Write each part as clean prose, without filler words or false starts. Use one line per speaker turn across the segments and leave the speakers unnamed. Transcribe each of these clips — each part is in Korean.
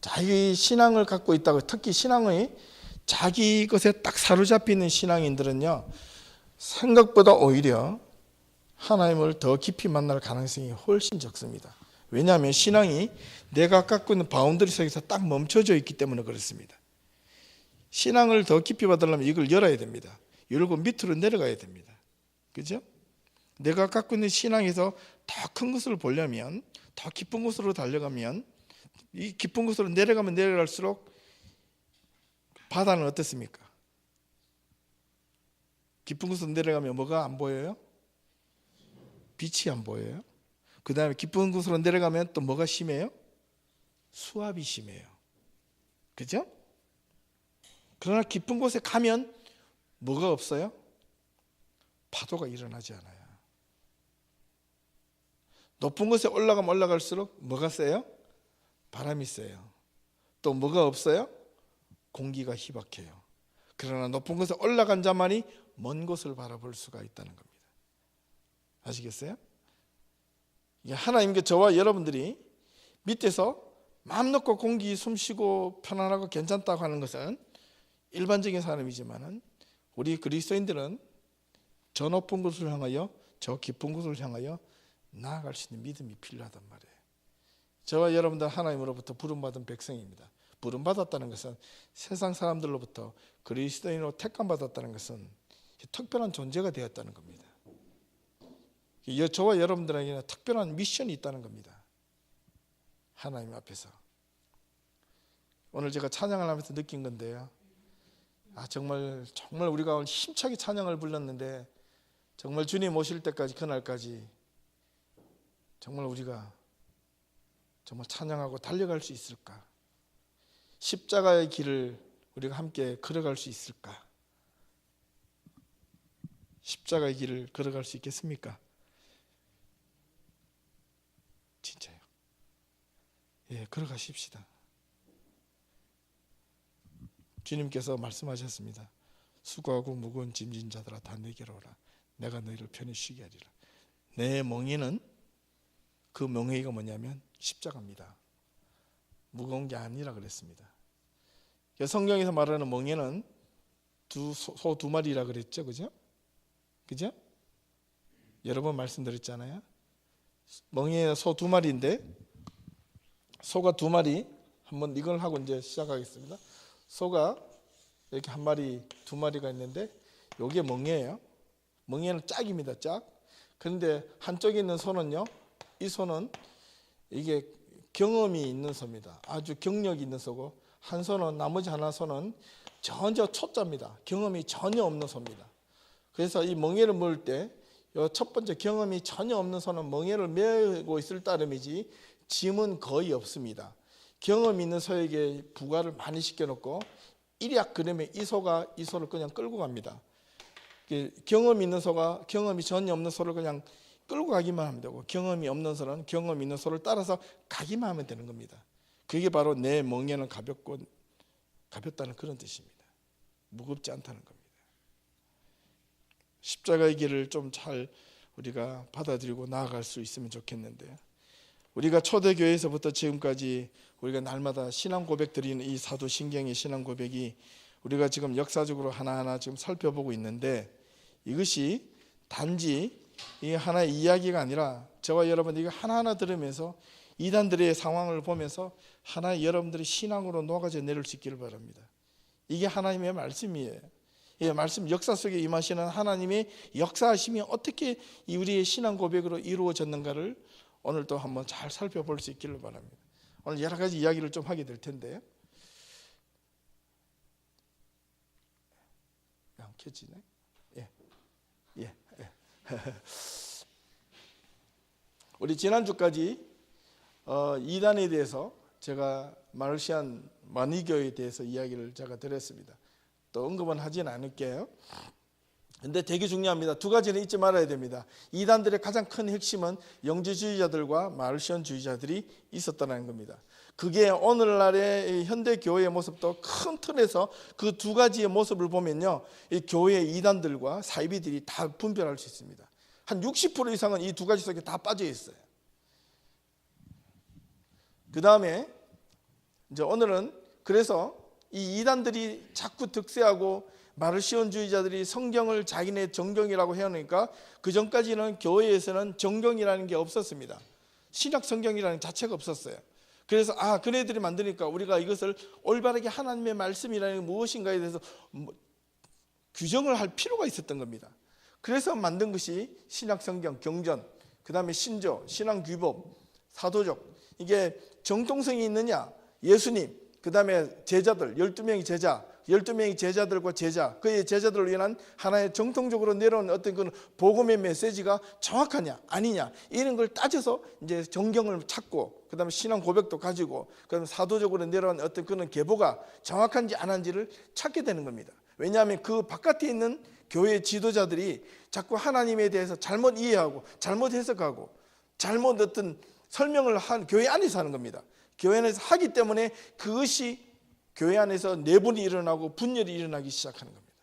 자기 신앙을 갖고 있다고, 특히 신앙의 자기 것에 딱 사로잡히는 신앙인들은요, 생각보다 오히려 하나님을 더 깊이 만날 가능성이 훨씬 적습니다. 왜냐하면 신앙이 내가 갖고 있는 바운더리 속에서 딱 멈춰져 있기 때문에 그렇습니다. 신앙을 더 깊이 받으려면 이걸 열어야 됩니다. 열고 밑으로 내려가야 됩니다. 그죠? 내가 갖고 있는 신앙에서 더 큰 것을 보려면, 더 깊은 곳으로 달려가면, 이 깊은 곳으로 내려가면 내려갈수록 바다는 어떻습니까? 깊은 곳으로 내려가면 뭐가 안 보여요? 빛이 안 보여요. 그 다음에 깊은 곳으로 내려가면 또 뭐가 심해요? 수압이 심해요. 그죠? 그러나 깊은 곳에 가면 뭐가 없어요? 파도가 일어나지 않아요. 높은 곳에 올라가면 올라갈수록 뭐가 세요? 바람이 세요. 또 뭐가 없어요? 공기가 희박해요. 그러나 높은 곳에 올라간 자만이 먼 곳을 바라볼 수가 있다는 겁니다. 아시겠어요? 하나님께 저와 여러분들이 밑에서 마음 놓고 공기 숨쉬고 편안하고 괜찮다고 하는 것은 일반적인 사람이지만, 우리 그리스도인들은 저 높은 곳을 향하여, 저 깊은 곳을 향하여 나아갈 수 있는 믿음이 필요하단 말이에요. 저와 여러분들 하나님으로부터 부름받은 백성입니다. 부름받았다는 것은 세상 사람들로부터 그리스도인으로 택함받았다는 것은 특별한 존재가 되었다는 겁니다. 저와 여러분들에게는 특별한 미션이 있다는 겁니다. 하나님 앞에서. 오늘 제가 찬양을 하면서 느낀 건데요, 정말 우리가 힘차게 찬양을 불렀는데, 정말 주님 오실 때까지, 그날까지 정말 우리가 정말 찬양하고 달려갈 수 있을까? 십자가의 길을 우리가 함께 걸어갈 수 있을까? 십자가의 길을 걸어갈 수 있겠습니까? 진짜요. 걸어가십시다. 주님께서 말씀하셨습니다. 수고하고 무거운 짐진 자들아 다 내게로 오라. 내가 너희를 편히 쉬게 하리라. 내 멍에는, 그 멍에가 뭐냐면 십자가입니다. 무거운 게 아니라 그랬습니다. 성경에서 말하는 멍에는 소 두 마리라 그랬죠, 그죠? 그죠? 여러 번 말씀드렸잖아요. 멍에 소 두 마리인데, 소가 두 마리, 한번 이걸 하고 이제 시작하겠습니다. 소가 이렇게 한 마리, 두 마리가 있는데, 요게 멍에예요. 멍에는 짝입니다, 짝. 그런데 한쪽에 있는 소는요, 이 소는 이게 경험이 있는 소입니다. 아주 경력이 있는 소고, 한 소는, 나머지 하나 소는 전혀 초짜입니다. 경험이 전혀 없는 소입니다. 그래서 이 멍에를 먹을 때, 첫 번째 경험이 전혀 없는 소는 멍에를 메고 있을 따름이지 짐은 거의 없습니다. 경험이 있는 소에게 부가를 많이 시켜놓고 일약 그러면 이 소를 그냥 끌고 갑니다. 경험이 있는 소가 경험이 전혀 없는 소를 그냥 끌고 가기만 하면 되고, 경험이 없는 소는 경험이 있는 소를 따라서 가기만 하면 되는 겁니다. 그게 바로 내 멍에는 가볍다는 그런 뜻입니다. 무겁지 않다는 겁니다. 십자가의 길을 좀 잘 우리가 받아들이고 나아갈 수 있으면 좋겠는데, 우리가 초대교회에서부터 지금까지 우리가 날마다 신앙 고백 드리는 이 사도신경의 신앙 고백이 우리가 지금 역사적으로 하나하나 지금 살펴보고 있는데, 이것이 단지 이 하나의 이야기가 아니라 저와 여러분들이 이거 하나하나 들으면서 이단들의 상황을 보면서 하나의 여러분들의 신앙으로 녹아져 내릴 수 있기를 바랍니다. 이게 하나님의 말씀이에요. 이 말씀 역사 속에 임하시는 하나님의 역사하심이 어떻게 우리의 신앙 고백으로 이루어졌는가를 오늘 또 한번 잘 살펴볼 수 있기를 바랍니다. 오늘 여러 가지 이야기를 좀 하게 될 텐데, 안 켜지네. 예. 우리 지난주까지 이단에 대해서 제가 마르시안 마니교에 대해서 이야기를 제가 드렸습니다. 또 언급은 하진 않을게요. 근데 되게 중요합니다. 두 가지는 잊지 말아야 됩니다. 이단들의 가장 큰 핵심은 영지주의자들과 마르시안주의자들이 있었다는 겁니다. 그게 오늘날의 현대 교회의 모습도 큰 틀에서 그 두 가지의 모습을 보면요, 이 교회 이단들과 사이비들이 다 분별할 수 있습니다. 한 60% 이상은 이 두 가지 속에 다 빠져 있어요. 그 다음에 이제 오늘은 그래서 이 이단들이 자꾸 득세하고 마르시온주의자들이 성경을 자기네 정경이라고 해놓으니까 그 전까지는 교회에서는 정경이라는 게 없었습니다. 신약 성경이라는 자체가 없었어요. 그래서 그네들이 만드니까 우리가 이것을 올바르게 하나님의 말씀이라는 게 무엇인가에 대해서 규정을 할 필요가 있었던 겁니다. 그래서 만든 것이 신약 성경, 경전, 그 다음에 신조, 신앙규법, 사도적. 이게 정통성이 있느냐? 예수님, 그 다음에 제자들, 12명의 제자, 12명의 제자들과 제자, 그의 제자들을 위한 하나의 정통적으로 내려온 어떤 그 복음의 메시지가 정확하냐 아니냐 이런 걸 따져서 이제 정경을 찾고, 그 다음에 신앙 고백도 가지고, 그 다음에 사도적으로 내려온 어떤 그런 계보가 정확한지 안 한지를 찾게 되는 겁니다. 왜냐하면 그 바깥에 있는 교회 지도자들이 자꾸 하나님에 대해서 잘못 이해하고 잘못 해석하고 잘못 어떤 설명을 한 교회 안에서 하는 겁니다. 교회 안에서 하기 때문에 그것이 교회 안에서 내분이 일어나고 분열이 일어나기 시작하는 겁니다.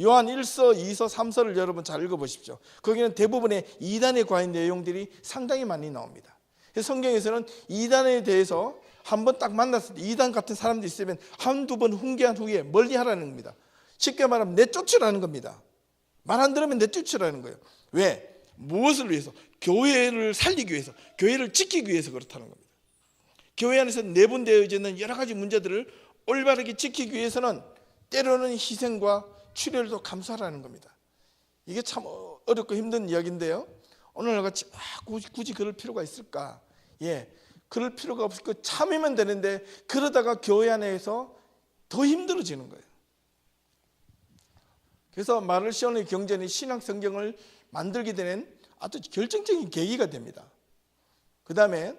요한 1서, 2서, 3서를 여러분 잘 읽어보십시오. 거기는 대부분의 이단에 관한 내용들이 상당히 많이 나옵니다. 성경에서는 이단에 대해서 한번 딱 만났을 때 이단 같은 사람들이 있으면 한두 번 훈계한 후에 멀리 하라는 겁니다. 쉽게 말하면 내쫓으라는 겁니다. 말 안 들으면 내쫓으라는 거예요. 왜? 무엇을 위해서? 교회를 살리기 위해서, 교회를 지키기 위해서 그렇다는 겁니다. 교회 안에서 내분되어 있는 여러 가지 문제들을 올바르게 지키기 위해서는 때로는 희생과 출혈도 감수하라는 겁니다. 이게 참 어렵고 힘든 이야기인데요. 오늘같이 굳이 그럴 필요가 있을까? 그럴 필요가 없을 거 참으면 되는데 그러다가 교회 안에서 더 힘들어지는 거예요. 그래서 마르시온의 경전이 신약 성경을 만들게 되는 아주 결정적인 계기가 됩니다. 그 다음에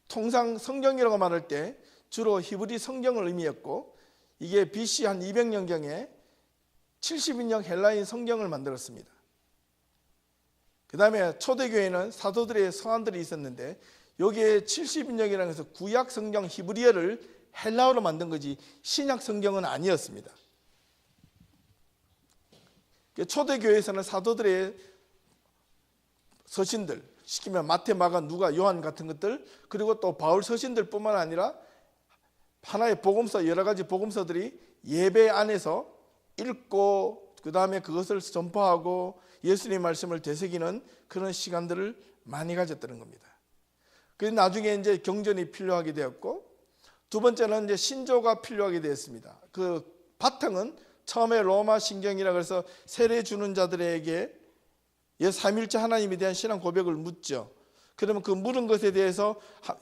통상 성경이라고 말할 때 주로 히브리 성경을 의미했고, 이게 BC 한 200년경에 70인용 헬라인 성경을 만들었습니다. 그 다음에 초대교회는 사도들의 서한들이 있었는데 여기에 70인용이라고 해서 구약 성경 히브리어를 헬라어로 만든 거지 신약 성경은 아니었습니다. 초대교회에서는 사도들의 서신들, 시키면 마태, 마가, 누가, 요한 같은 것들, 그리고 또 바울 서신들 뿐만 아니라 하나의 복음서, 여러 가지 복음서들이 예배 안에서 읽고 그 다음에 그것을 전파하고 예수님의 말씀을 되새기는 그런 시간들을 많이 가졌다는 겁니다. 그래서 나중에 이제 경전이 필요하게 되었고, 두 번째는 이제 신조가 필요하게 되었습니다. 그 바탕은 처음에 로마 신경이라고 해서 세례 주는 자들에게 삼위일체 하나님에 대한 신앙 고백을 묻죠. 그러면 그 물은 것에 대해서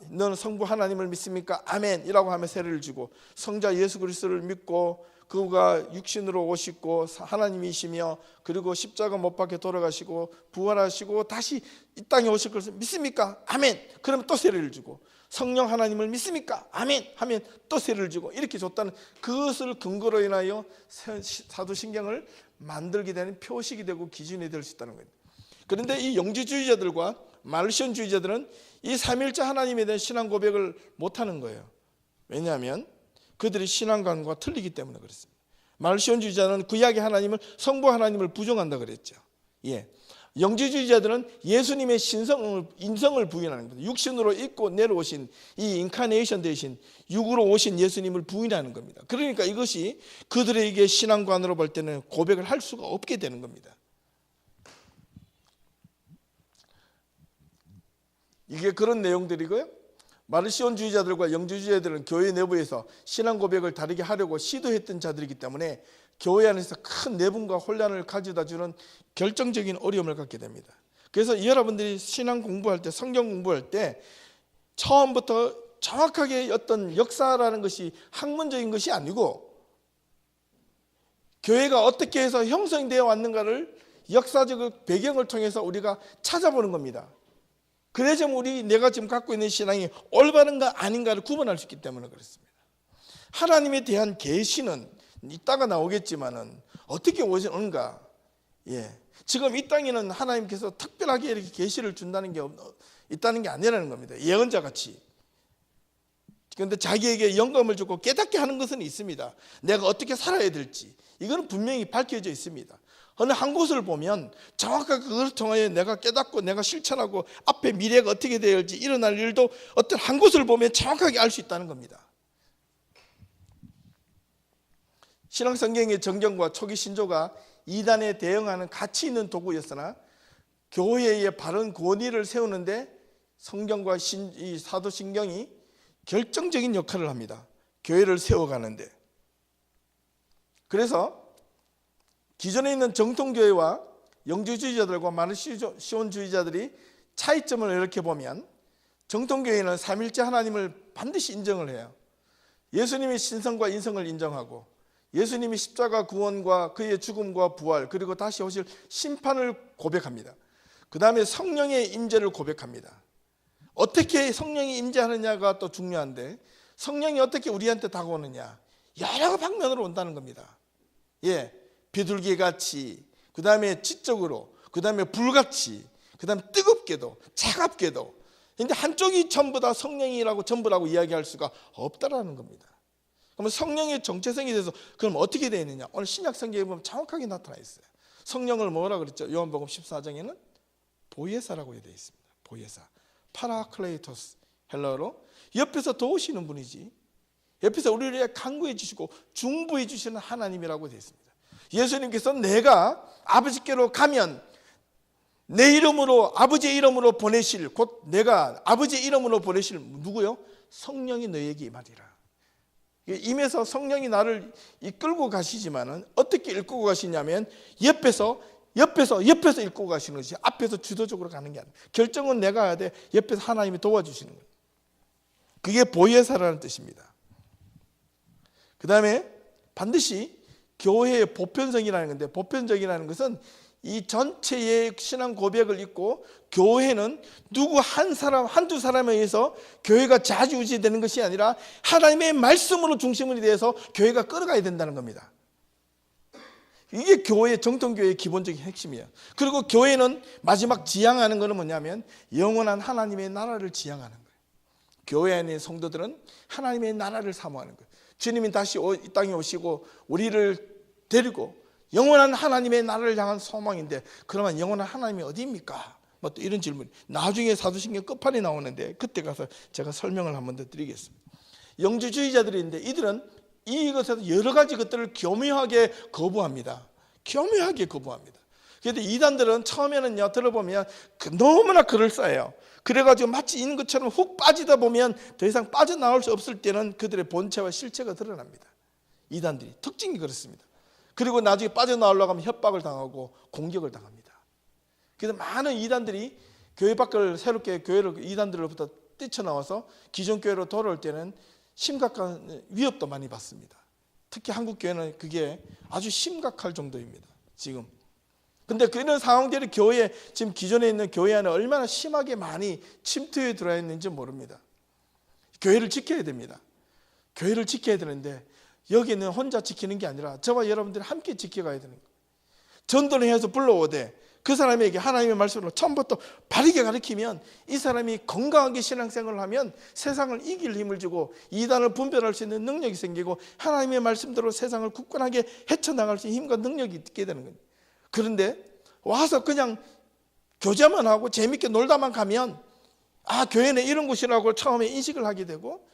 너는 성부 하나님을 믿습니까? 아멘 이라고 하면 세례를 주고, 성자 예수 그리스도를 믿고 그가 육신으로 오시고 하나님이시며 그리고 십자가 못 박혀 돌아가시고 부활하시고 다시 이 땅에 오실 것을 믿습니까? 아멘. 그러면 또 세례를 주고, 성령 하나님을 믿습니까? 아멘 하면 또 세례를 주고, 이렇게 줬다는 그것을 근거로 인하여 사도신경을 만들게 되는 표식이 되고 기준이 될 수 있다는 거예요. 그런데 이 영지주의자들과 마르시온주의자들은 이 삼위일체 하나님에 대한 신앙 고백을 못하는 거예요. 왜냐하면 그들이 신앙관과 틀리기 때문에 그렇습니다. 마르시온주의자는 구약의 하나님을, 성부 하나님을 부정한다 그랬죠. 영지주의자들은 예수님의 인성을 부인하는 겁니다. 육신으로 입고 내려오신 이 인카네이션 대신 육으로 오신 예수님을 부인하는 겁니다. 그러니까 이것이 그들에게 신앙관으로 볼 때는 고백을 할 수가 없게 되는 겁니다. 이게 그런 내용들이고요. 마르시온주의자들과 영지주의자들은 교회 내부에서 신앙 고백을 다르게 하려고 시도했던 자들이기 때문에 교회 안에서 큰 내분과 혼란을 가져다 주는 결정적인 어려움을 갖게 됩니다. 그래서 여러분들이 신앙 공부할 때, 성경 공부할 때 처음부터 정확하게 어떤 역사라는 것이 학문적인 것이 아니고 교회가 어떻게 해서 형성되어 왔는가를 역사적 배경을 통해서 우리가 찾아보는 겁니다. 그래야 내가 지금 갖고 있는 신앙이 올바른가 아닌가를 구분할 수 있기 때문에 그렇습니다. 하나님에 대한 계시는 이따가 나오겠지만은 어떻게 오는가? 지금 이 땅에는 하나님께서 특별하게 이렇게 계시를 준다는 게 있다는 게 아니라는 겁니다. 예언자 같이. 그런데 자기에게 영감을 주고 깨닫게 하는 것은 있습니다. 내가 어떻게 살아야 될지 이거는 분명히 밝혀져 있습니다. 어느 한 곳을 보면 정확하게 그걸 통하여 내가 깨닫고 내가 실천하고 앞에 미래가 어떻게 되어야할지 일어날 일도 어떤 한 곳을 보면 정확하게 알 수 있다는 겁니다. 신앙성경의 정경과 초기 신조가 이단에 대응하는 가치 있는 도구였으나 교회의 바른 권위를 세우는데 성경과 이 사도신경이 결정적인 역할을 합니다. 교회를 세워가는데. 그래서 기존에 있는 정통교회와 영주주의자들과 마르시온주의자들이 차이점을 이렇게 보면, 정통교회는 삼일째 하나님을 반드시 인정을 해요. 예수님의 신성과 인성을 인정하고 예수님의 십자가 구원과 그의 죽음과 부활 그리고 다시 오실 심판을 고백합니다. 그 다음에 성령의 임재를 고백합니다. 어떻게 성령이 임재하느냐가 또 중요한데, 성령이 어떻게 우리한테 다가오느냐, 여러 방면으로 온다는 겁니다. 비둘기같이, 그 다음에 지적으로, 그 다음에 불같이, 그 다음에 뜨겁게도 차갑게도. 근데 한쪽이 전부 다 성령이라고 전부라고 이야기할 수가 없다라는 겁니다. 그러면 성령의 정체성에 대해서 그럼 어떻게 되어 있느냐, 오늘 신약 성경에 보면 정확하게 나타나 있어요. 성령을 뭐라 그랬죠? 요한복음 14장에는 보혜사라고 되어 있습니다. 보혜사, 파라클레이토스, 헬라어로 옆에서 도우시는 분이지, 옆에서 우리를 간구해 주시고 중보해 주시는 하나님이라고 되어 있습니다. 예수님께서 내가 아버지께로 가면 내 이름으로, 아버지의 이름으로 보내실, 곧 내가 아버지의 이름으로 보내실 누구요? 성령이 너에게 임하리라. 임해서 성령이 나를 이끌고 가시지만은 어떻게 이끌고 가시냐면 옆에서 이끌고 가시는 것이, 앞에서 주도적으로 가는 게 아니에요. 결정은 내가 해야 돼. 옆에서 하나님이 도와주시는 거예요. 그게 보혜사라는 뜻입니다. 그 다음에 반드시 교회의 보편성이라는 건데, 보편적이라는 것은 이 전체의 신앙 고백을 잊고 교회는 누구 한 사람, 한두 사람에 의해서 교회가 좌지우지되는 것이 아니라 하나님의 말씀으로 중심이 되어서 교회가 끌어가야 된다는 겁니다. 이게 교회의, 정통교회의 기본적인 핵심이에요. 그리고 교회는 마지막 지향하는 것은 뭐냐면 영원한 하나님의 나라를 지향하는 거예요. 교회 안의 성도들은 하나님의 나라를 사모하는 거예요. 주님이 다시 이 땅에 오시고 우리를 데리고 영원한 하나님의 나라를 향한 소망인데, 그러면 영원한 하나님이 어디입니까? 뭐 또 이런 질문, 나중에 사도신경 끝판에 나오는데 그때 가서 제가 설명을 한 번 더 드리겠습니다. 영주주의자들이 있는데 이들은 이것에서 여러 가지 것들을 교묘하게 거부합니다. 교묘하게 거부합니다. 그런데 이단들은 처음에는요, 들어보면 너무나 그럴싸해요. 그래가지고 마치 있는 것처럼 훅 빠지다 보면 더 이상 빠져나올 수 없을 때는 그들의 본체와 실체가 드러납니다. 이단들이 특징이 그렇습니다. 그리고 나중에 빠져나오려고 하면 협박을 당하고 공격을 당합니다. 그래서 많은 이단들이 교회 밖을 새롭게 교회를 이단들로부터 뛰쳐나와서 기존 교회로 돌아올 때는 심각한 위협도 많이 받습니다. 특히 한국 교회는 그게 아주 심각할 정도입니다. 지금. 근데 그런 상황들이 교회에, 지금 기존에 있는 교회 안에 얼마나 심하게 많이 침투해 들어와 있는지 모릅니다. 교회를 지켜야 됩니다. 교회를 지켜야 되는데 여기는 혼자 지키는 게 아니라 저와 여러분들이 함께 지켜가야 되는 거예요. 전도를 해서 불러오되 그 사람에게 하나님의 말씀으로 처음부터 바르게 가르치면 이 사람이 건강하게 신앙생활을 하면 세상을 이길 힘을 주고 이단을 분별할 수 있는 능력이 생기고 하나님의 말씀대로 세상을 굳건하게 헤쳐나갈 수 있는 힘과 능력이 있게 되는 거예요. 그런데 와서 그냥 교제만 하고 재밌게 놀다만 가면 교회는 이런 곳이라고 처음에 인식을 하게 되고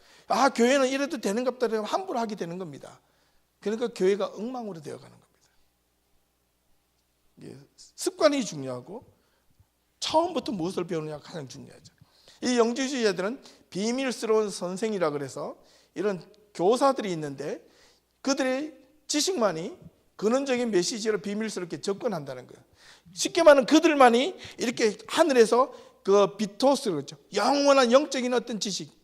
교회는 이래도 되는갑다 함부로 하게 되는 겁니다. 그러니까 교회가 엉망으로 되어가는 겁니다. 습관이 중요하고 처음부터 무엇을 배우느냐가 가장 중요하죠. 이 영주주의자들은 비밀스러운 선생이라 그래서 이런 교사들이 있는데 그들의 지식만이 근원적인 메시지로 비밀스럽게 접근한다는 거예요. 쉽게 말하면 그들만이 이렇게 하늘에서 그 비토스, 그렇죠, 영원한 영적인 어떤 지식,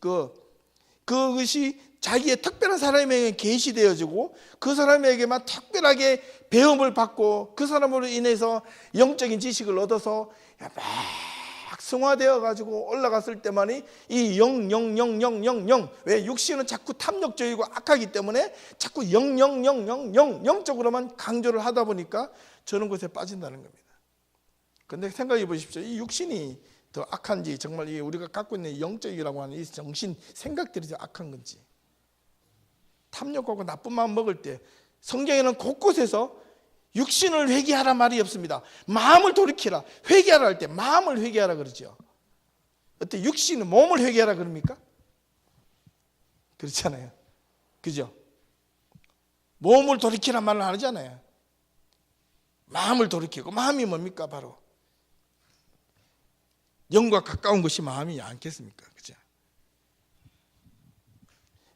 그것이 자기의 특별한 사람에게 계시되어지고 그 사람에게만 특별하게 배움을 받고 그 사람으로 인해서 영적인 지식을 얻어서 막 승화되어 가지고 올라갔을 때만이 이 왜 육신은 자꾸 탐욕적이고 악하기 때문에 자꾸 영적으로만 강조를 하다 보니까 저런 곳에 빠진다는 겁니다. 그런데 생각해 보십시오. 이 육신이 더 악한지, 정말 우리가 갖고 있는 영적이라고 하는 이 정신 생각들이 더 악한 건지. 탐욕하고 나쁜 마음 먹을 때 성경에는 곳곳에서 육신을 회개하라 말이 없습니다. 마음을 돌이키라. 회개하라 할 때 마음을 회개하라 그러죠. 어때? 육신은 몸을 회개하라 그럽니까? 그렇잖아요. 그죠? 몸을 돌이키라 말을 안 하잖아요. 마음을 돌이키고, 마음이 뭡니까? 바로 영과 가까운 것이 마음이 않겠습니까? 그죠?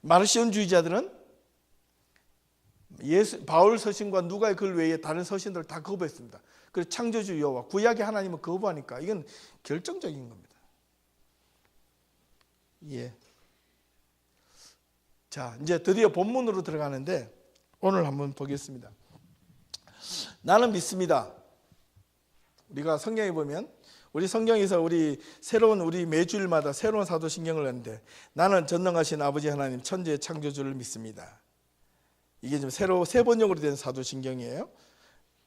마르시온주의자들은 바울 서신과 누가의 글 외에 다른 서신들을 다 거부했습니다. 그래서 창조주 여호와, 구약의 하나님을 거부하니까 이건 결정적인 겁니다. 예. 자, 이제 드디어 본문으로 들어가는데 오늘 한번 보겠습니다. 나는 믿습니다. 우리가 성경에 보면, 우리 성경에서 우리 매주일마다 새로운 사도신경을 하는데, 나는 전능하신 아버지 하나님 천지의 창조주를 믿습니다. 이게 좀 새로 세 번역으로 된 사도신경이에요.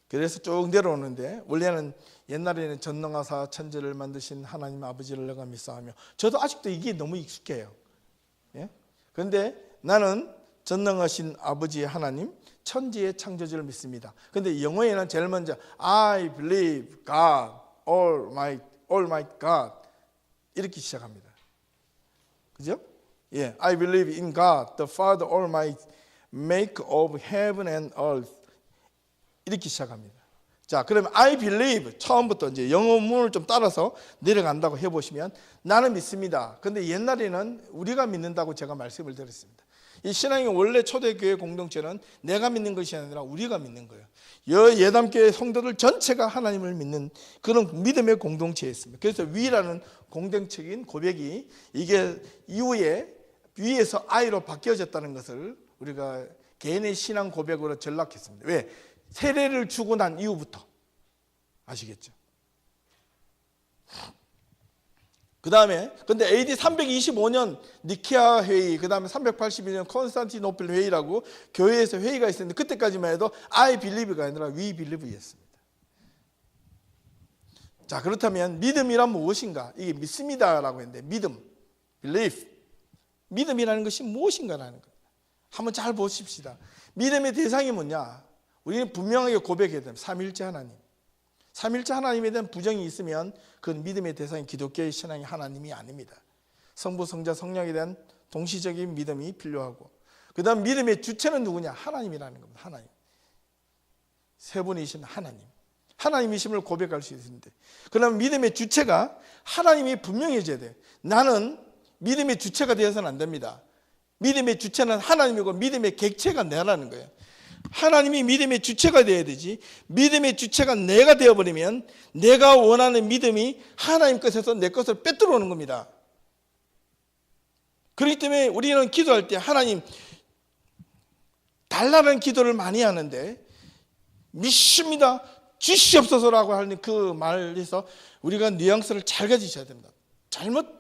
그래서 쭉 내려오는데, 원래는 옛날에는 전능하사 천지를 만드신 하나님 아버지를 내가 믿사하며, 저도 아직도 이게 너무 익숙해요. 예? 그런데 나는 전능하신 아버지 하나님 천지의 창조주를 믿습니다. 그런데 영어에는 제일 먼저 I believe God, Almighty God 이렇게 시작합니다. 그죠? 예, I believe in God, the Father Almighty, Maker of heaven and earth 이렇게 시작합니다. 자, 그러면 I believe 처음부터 이제 영어문을 좀 따라서 내려간다고 해보시면, 나는 믿습니다. 그런데 옛날에는 우리가 믿는다고 제가 말씀을 드렸습니다. 이 신앙의 원래 초대교회 공동체는 내가 믿는 것이 아니라 우리가 믿는 거예요. 예담교회 성도들 전체가 하나님을 믿는 그런 믿음의 공동체였습니다. 그래서 위라는 공동체적인 고백이 이게 이후에 위에서 I로 바뀌어졌다는 것을 우리가 개인의 신앙 고백으로 전락했습니다. 왜? 세례를 주고 난 이후부터. 아시겠죠? 그 다음에 근데 AD 325년 니케아 회의, 그 다음에 382년 콘스탄티노플 회의라고 교회에서 회의가 있었는데, 그때까지만 해도 I believe가 아니라 we believe였습니다. 자, 그렇다면 믿음이란 무엇인가? 이게 믿습니다라고 했는데, 믿음, belief, 믿음이라는 것이 무엇인가라는 겁니다. 한번 잘 보십시다. 믿음의 대상이 뭐냐? 우리는 분명하게 고백해야 됩니다. 삼일째 하나님. 삼일째 하나님에 대한 부정이 있으면 그건 믿음의 대상이 기독교의 신앙이 하나님이 아닙니다. 성부, 성자, 성령에 대한 동시적인 믿음이 필요하고, 그 다음 믿음의 주체는 누구냐? 하나님이라는 겁니다. 하나님. 세 분이신 하나님. 하나님이심을 고백할 수 있는데, 그러면 믿음의 주체가 하나님이 분명해져야 돼요. 나는 믿음의 주체가 되어서는 안 됩니다. 믿음의 주체는 하나님이고 믿음의 객체가 내라는 거예요. 하나님이 믿음의 주체가 되어야 되지, 믿음의 주체가 내가 되어버리면 내가 원하는 믿음이 하나님 것에서 내 것을 빼앗아 오는 겁니다. 그렇기 때문에 우리는 기도할 때 하나님 달라는 기도를 많이 하는데, 믿습니다 주시옵소서라고 하는 그 말에서 우리가 뉘앙스를 잘 가지셔야 됩니다.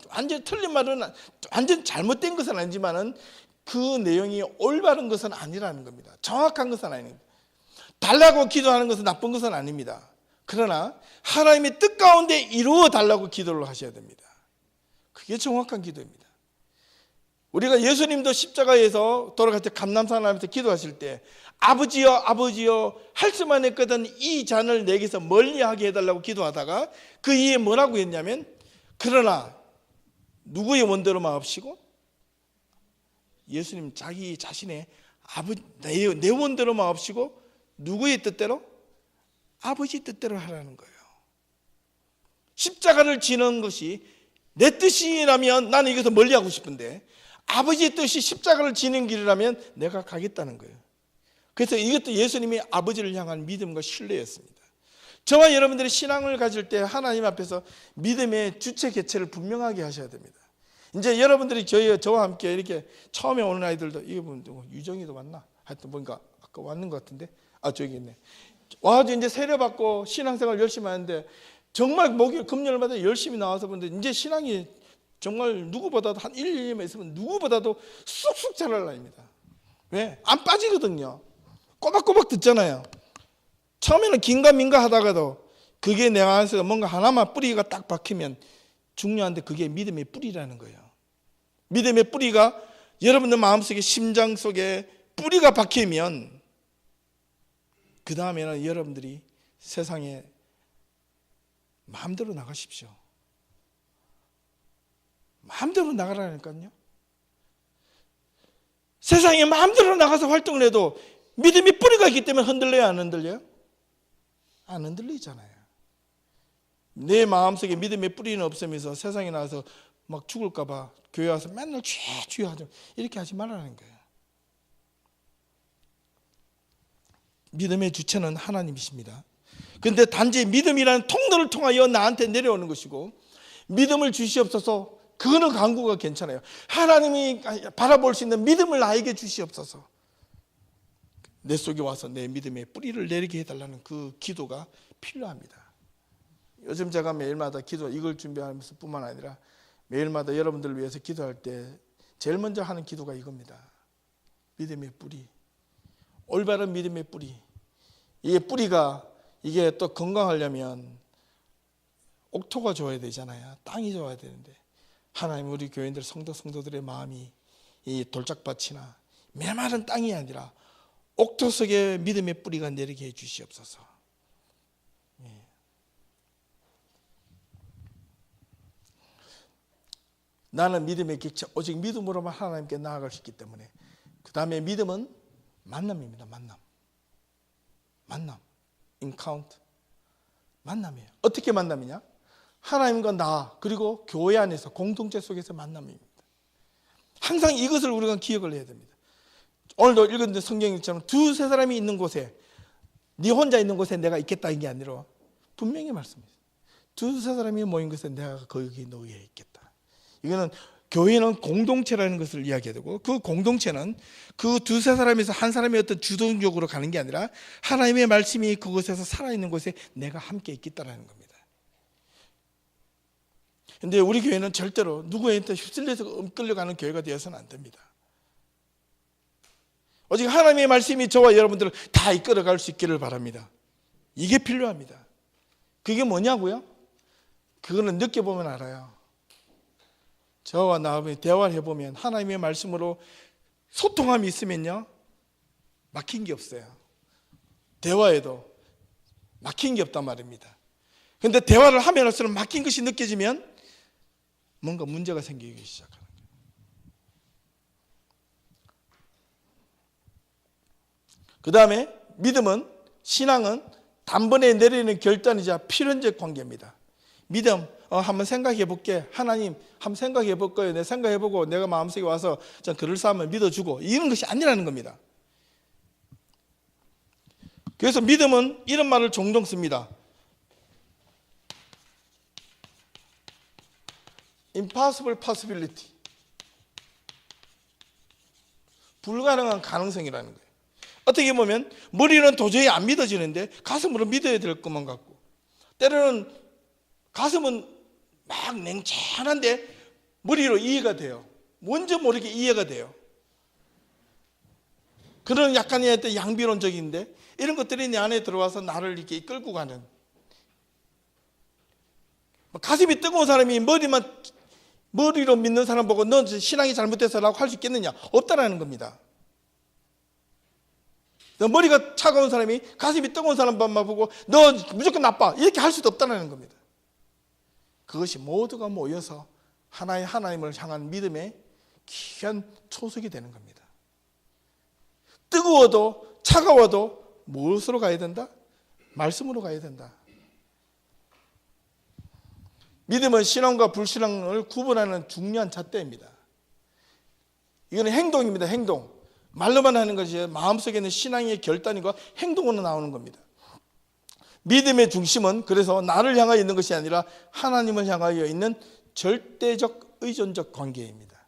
완전 틀린 말은, 완전 잘못된 것은 아니지만은 그 내용이 올바른 것은 아니라는 겁니다. 정확한 것은 아닙니다. 달라고 기도하는 것은 나쁜 것은 아닙니다. 그러나 하나님의 뜻 가운데 이루어 달라고 기도를 하셔야 됩니다. 그게 정확한 기도입니다. 우리가 예수님도 십자가에서 돌아갈 때 감람산 하면서 기도하실 때, 아버지여 아버지여 할 수만 했거든 이 잔을 내게서 멀리하게 해달라고 기도하다가 그 이에 뭐라고 했냐면, 그러나 누구의 원대로 마옵시고, 예수님 자기 자신의 내 원대로 마옵시고 누구의 뜻대로? 아버지 뜻대로 하라는 거예요. 십자가를 지는 것이 내 뜻이라면 나는 이것을 멀리하고 싶은데, 아버지의 뜻이 십자가를 지는 길이라면 내가 가겠다는 거예요. 그래서 이것도 예수님이 아버지를 향한 믿음과 신뢰였습니다. 저와 여러분들이 신앙을 가질 때 하나님 앞에서 믿음의 주체 개체를 분명하게 하셔야 됩니다. 이제 여러분들이 저와 함께 이렇게 처음에 오는 아이들도, 이게 뭐 유정이도 왔나? 하여튼 뭔가 아까 왔는 것 같은데, 저기 있네. 와가지고 이제 세례받고 신앙생활 열심히 하는데, 정말 목요일 금요일마다 열심히 나와서 보는데, 이제 신앙이 정말 누구보다도 한 1, 2년만 있으면 누구보다도 쑥쑥 자랄 나입니다. 왜? 안 빠지거든요. 꼬박꼬박 듣잖아요. 처음에는 긴가민가 하다가도 그게 내 안에서 뭔가 하나만 뿌리가 딱 박히면 중요한데, 그게 믿음의 뿌리라는 거예요. 믿음의 뿌리가 여러분들 마음속에, 심장 속에 뿌리가 박히면 그 다음에는 여러분들이 세상에 마음대로 나가십시오. 마음대로 나가라니까요. 세상에 마음대로 나가서 활동을 해도 믿음이 뿌리가 있기 때문에 흔들려요, 안 흔들려요? 안 흔들리잖아요. 내 마음속에 믿음의 뿌리는 없으면서 세상에 나가서 막 죽을까 봐 교회 와서 맨날 주여 하죠. 이렇게 하지 말라는 거예요. 믿음의 주체는 하나님이십니다. 그런데 단지 믿음이라는 통로를 통하여 나한테 내려오는 것이고, 믿음을 주시옵소서, 그거는 간구가 괜찮아요. 하나님이 바라볼 수 있는 믿음을 나에게 주시옵소서. 내 속에 와서 내 믿음의 뿌리를 내리게 해달라는 그 기도가 필요합니다. 요즘 제가 매일마다 기도, 이걸 준비하면서 뿐만 아니라 매일마다 여러분들을 위해서 기도할 때 제일 먼저 하는 기도가 이겁니다. 믿음의 뿌리, 올바른 믿음의 뿌리. 이게 뿌리가, 이게 또 건강하려면 옥토가 좋아야 되잖아요. 땅이 좋아야 되는데, 하나님 우리 교인들 성도들의 마음이 이 돌짝밭이나 메마른 땅이 아니라 옥토 속에 믿음의 뿌리가 내리게 해 주시옵소서. 나는 믿음의 객체, 오직 믿음으로만 하나님께 나아갈 수 있기 때문에, 그 다음에 믿음은 만남입니다. 만남, 인카운트, 만남이에요. 어떻게 만남이냐? 하나님과 나, 그리고 교회 안에서 공동체 속에서 만남입니다. 항상 이것을 우리가 기억을 해야 됩니다. 오늘도 읽은 성경처럼 두세 사람이 있는 곳에, 네 혼자 있는 곳에 내가 있겠다, 이게 아니라 분명히 말씀입니다. 두세 사람이 모인 곳에 내가 거기 너희에 있겠다. 이거는 교회는 공동체라는 것을 이야기해야 되고, 그 공동체는 그 두세 사람에서 한 사람이 어떤 주동적으로 가는 게 아니라 하나님의 말씀이 그곳에서 살아있는 곳에 내가 함께 있겠다라는 겁니다. 그런데 우리 교회는 절대로 누구한테 휩쓸려서 끌려가는 교회가 되어서는 안 됩니다. 오직 하나님의 말씀이 저와 여러분들을 다 이끌어갈 수 있기를 바랍니다. 이게 필요합니다. 그게 뭐냐고요? 그거는 느껴보면 알아요. 저와 나와 대화를 해보면 하나님의 말씀으로 소통함이 있으면요, 막힌 게 없어요. 대화에도 막힌 게 없단 말입니다. 그런데 대화를 하면 할수록 막힌 것이 느껴지면 뭔가 문제가 생기기 시작하는 거예요. 그 다음에 믿음은, 신앙은 단번에 내리는 결단이자 필연적 관계입니다. 믿음, 한번 생각해 볼게. 하나님, 한번 생각해 볼 거예요. 내가 생각해 보고 내가 마음속에 와서 전 그를 쌓으면 믿어주고, 이런 것이 아니라는 겁니다. 그래서 믿음은 이런 말을 종종 씁니다. Impossible possibility. 불가능한 가능성이라는 거예요. 어떻게 보면 머리는 도저히 안 믿어지는데 가슴으로 믿어야 될 것만 같고, 때로는 가슴은 막 냉철한데 머리로 이해가 돼요. 뭔지 모르게 이해가 돼요. 그런 약간의 어떤 양비론적인데, 이런 것들이 내 안에 들어와서 나를 이렇게 이끌고 가는, 가슴이 뜨거운 사람이 머리로 믿는 사람 보고 넌 신앙이 잘못돼서라고 할 수 있겠느냐? 없다라는 겁니다. 머리가 차가운 사람이 가슴이 뜨거운 사람만 보고 너 무조건 나빠, 이렇게 할 수도 없다는 겁니다. 그것이 모두가 모여서 하나님을 향한 믿음의 귀한 초석이 되는 겁니다. 뜨거워도 차가워도 무엇으로 가야 된다? 말씀으로 가야 된다. 믿음은 신앙과 불신앙을 구분하는 중요한 잣대입니다. 이거는 행동입니다. 행동. 말로만 하는 것이 마음속에 있는 신앙의 결단과 행동으로 나오는 겁니다. 믿음의 중심은 그래서 나를 향하여 있는 것이 아니라 하나님을 향하여 있는 절대적 의존적 관계입니다.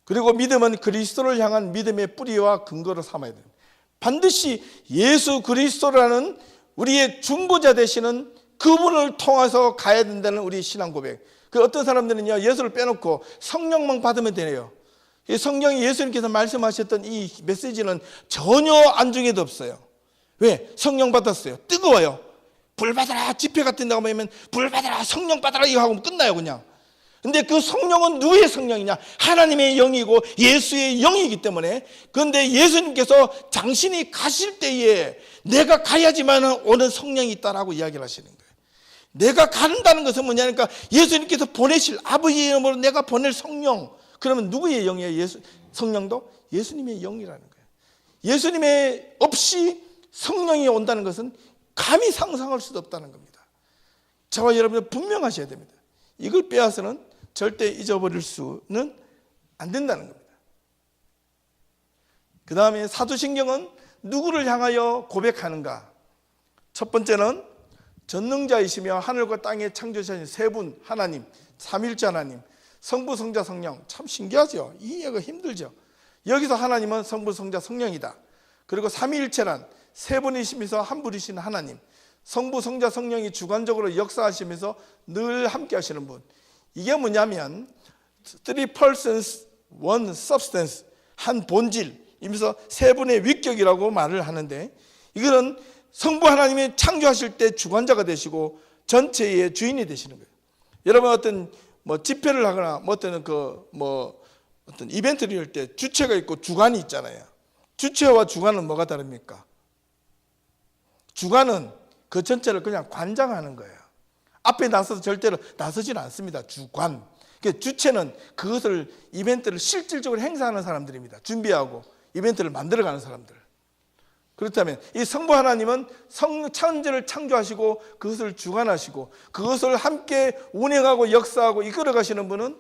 그리고 믿음은 그리스도를 향한 믿음의 뿌리와 근거로 삼아야 됩니다. 반드시 예수 그리스도라는 우리의 중보자 되시는 그분을 통해서 가야 된다는 우리 신앙 고백. 그 어떤 사람들은요, 예수를 빼놓고 성령만 받으면 되네요. 성령이 예수님께서 말씀하셨던 이 메시지는 전혀 안중에도 없어요. 왜? 성령 받았어요. 뜨거워요. 불 받아라. 집회 같은 데 가면 불 받아라, 성령 받아라 이거 하고 끝나요. 그냥 근데 그 성령은 누구의 성령이냐? 하나님의 영이고 예수의 영이기 때문에. 그런데 예수님께서 당신이 가실 때에 내가 가야지만 오는 성령이 있다라고 이야기를 하시는 거예요. 내가 간다는 것은 뭐냐니까 예수님께서 보내실 아버지의 이름으로 내가 보낼 성령. 그러면 누구의 영이에요? 성령도 예수님의 영이라는 거예요. 예수님의 없이 성령이 온다는 것은 감히 상상할 수도 없다는 겁니다. 저와 여러분들 분명하셔야 됩니다. 이걸 빼앗아서는 절대 잊어버릴 수는 안 된다는 겁니다. 그 다음에 사도신경은 누구를 향하여 고백하는가? 첫 번째는 전능자이시며 하늘과 땅의 창조자신 세 분 하나님, 삼일째 하나님, 성부, 성자, 성령. 참 신기하죠? 이해가 힘들죠? 여기서 하나님은 성부, 성자, 성령이다. 그리고 삼위일체란 세 분이시면서 한 분이신 하나님, 성부, 성자, 성령이 주관적으로 역사하시면서 늘 함께 하시는 분. 이게 뭐냐면 three persons, one substance, 한 본질이면서 세 분의 위격이라고 말을 하는데, 이거는 성부 하나님이 창조하실 때 주관자가 되시고 전체의 주인이 되시는 거예요. 여러분 어떤 집회를 하거나 어떤 이벤트를 할 때 주체가 있고 주관이 있잖아요. 주체와 주관은 뭐가 다릅니까? 주관은 그 전체를 그냥 관장하는 거예요. 앞에 나서서 절대로 나서지는 않습니다. 주관. 주체는 그것을 이벤트를 실질적으로 행사하는 사람들입니다. 준비하고 이벤트를 만들어가는 사람들. 그렇다면 이 성부 하나님은 천지를 창조하시고 그것을 주관하시고 그것을 함께 운행하고 역사하고 이끌어 가시는 분은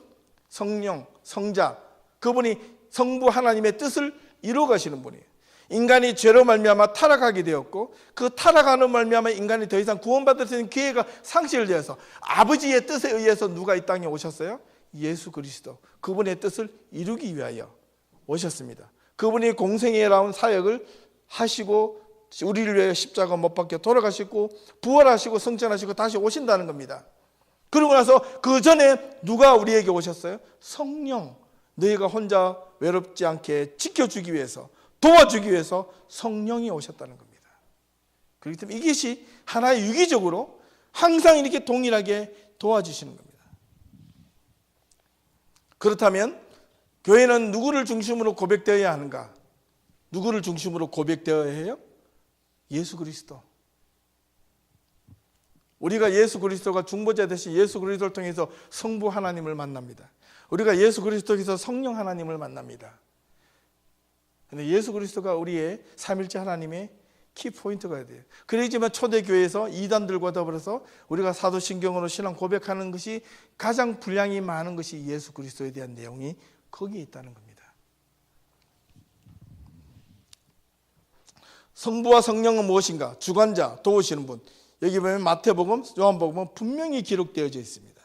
성령, 성자. 그분이 성부 하나님의 뜻을 이루어 가시는 분이에요. 인간이 죄로 말미암아 타락하게 되었고 그 타락하는 말미암아 인간이 더 이상 구원받을 수 있는 기회가 상실되어서 아버지의 뜻에 의해서 누가 이 땅에 오셨어요? 예수 그리스도. 그분의 뜻을 이루기 위하여 오셨습니다. 그분이 공생애에 나온 사역을 하시고 우리를 위해 십자가 못 박혀 돌아가시고 부활하시고 성천하시고 다시 오신다는 겁니다. 그러고 나서 그 전에 누가 우리에게 오셨어요? 성령. 너희가 혼자 외롭지 않게 지켜주기 위해서, 도와주기 위해서 성령이 오셨다는 겁니다. 그렇기 때문에 이것이 하나의 유기적으로 항상 이렇게 동일하게 도와주시는 겁니다. 그렇다면 교회는 누구를 중심으로 고백되어야 하는가? 누구를 중심으로 고백되어야 해요? 예수 그리스도. 우리가 예수 그리스도가 중보자 되신 예수 그리스도를 통해서 성부 하나님을 만납니다. 우리가 예수 그리스도에서 성령 하나님을 만납니다. 그런데 예수 그리스도가 우리의 삼일째 하나님의 키포인트가 돼요. 그러지만 초대교회에서 이단들과 더불어서 우리가 사도신경으로 신앙 고백하는 것이 가장 분량이 많은 것이 예수 그리스도에 대한 내용이 거기에 있다는 겁니다. 성부와 성령은 무엇인가? 주관자, 도우시는 분. 여기 보면 마태복음, 요한복음은 분명히 기록되어져 있습니다.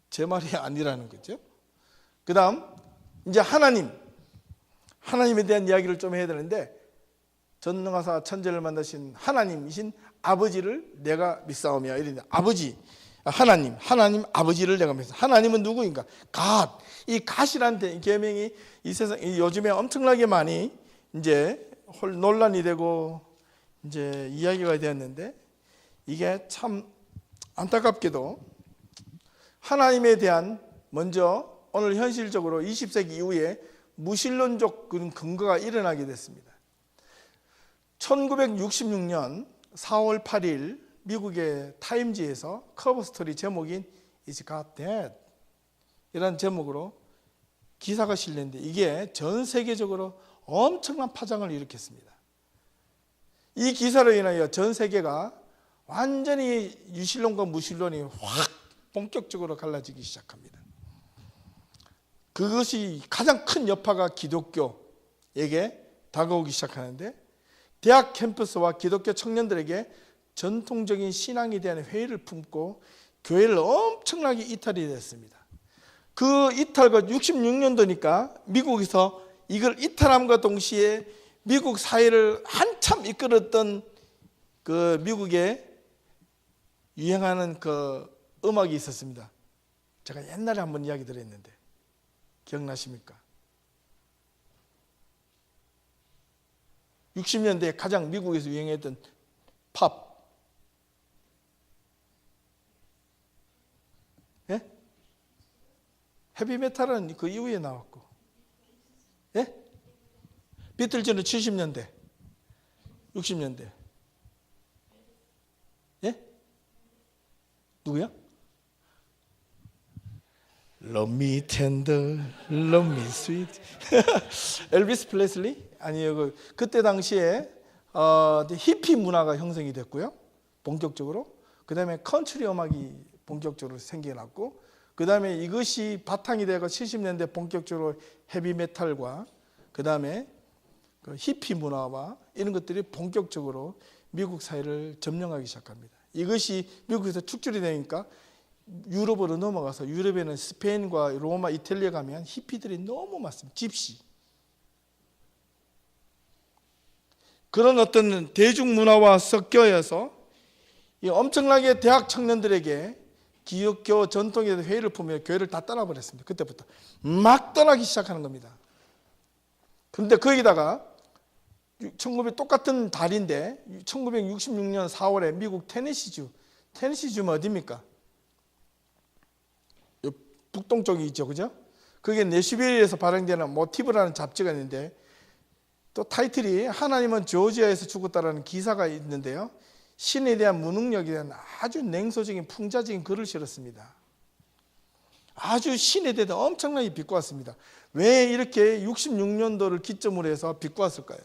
제 말이 아니라는 거죠. 그 다음 이제 하나님에 대한 이야기를 좀 해야 되는데, 전능하사 천지를 만드신 하나님이신 아버지를 내가 믿사오며 이랬는데, 아버지, 하나님 아버지를 내가 믿사. 하나님은 누구인가? God. 이 God이라는 계명이 이 세상 요즘에 엄청나게 많이 이제 논란이 되고 이제 이야기가 되었는데, 이게 참 안타깝게도 하나님에 대한 먼저 오늘 현실적으로 20세기 이후에 무신론적 근거가 일어나게 됐습니다. 1966년 4월 8일 미국의 타임지에서 커버 스토리 제목인 Is God Dead? 이라는 제목으로 기사가 실렸는데 이게 전 세계적으로 엄청난 파장을 일으켰습니다. 이 기사로 인하여 전 세계가 완전히 유신론과 무신론이 확 본격적으로 갈라지기 시작합니다. 그것이 가장 큰 여파가 기독교에게 다가오기 시작하는데, 대학 캠퍼스와 기독교 청년들에게 전통적인 신앙에 대한 회의를 품고 교회를 엄청나게 이탈이 됐습니다. 그 이탈과 66년도니까 미국에서 이걸 이탈함과 동시에 미국 사회를 한참 이끌었던 그 미국에 유행하는 그 음악이 있었습니다. 제가 옛날에 한번 이야기 드렸는데 기억나십니까? 60년대에 가장 미국에서 유행했던 팝. 헤비메탈은 그 이후에 나왔고. 예? 비틀즈는 70년대, 60년대. 예? 누구야? Love me tender, love me sweet. 엘비스 프레슬리? 아니요. 그때 당시에 히피 문화가 형성이 됐고요. 본격적으로. 그 다음에 컨트리 음악이 본격적으로 생겨났고, 그 다음에 이것이 바탕이 되고 70년대 본격적으로 헤비메탈과 그 다음에 그 히피 문화와 이런 것들이 본격적으로 미국 사회를 점령하기 시작합니다. 이것이 미국에서 축출이 되니까 유럽으로 넘어가서, 유럽에는 스페인과 로마, 이탈리아 가면 히피들이 너무 많습니다. 집시. 그런 어떤 대중문화와 섞여서 엄청나게 대학 청년들에게 기독교 전통에 대해서 회의를 품며 교회를 다 떠나버렸습니다. 그때부터 막 떠나기 시작하는 겁니다. 그런데 거기다가 똑같은 달인데 1966년 4월에 미국 테네시주는 어디입니까? 북동쪽이 있죠, 그죠? 그게 내슈빌에서 발행되는 모티브라는 잡지가 있는데, 또 타이틀이 하나님은 조지아에서 죽었다라는 기사가 있는데요, 신에 대한 무능력에 대한 아주 냉소적인 풍자적인 글을 실었습니다. 아주 신에 대해 엄청나게 비꼬았습니다. 왜 이렇게 66년도를 기점으로 해서 비꼬았을까요?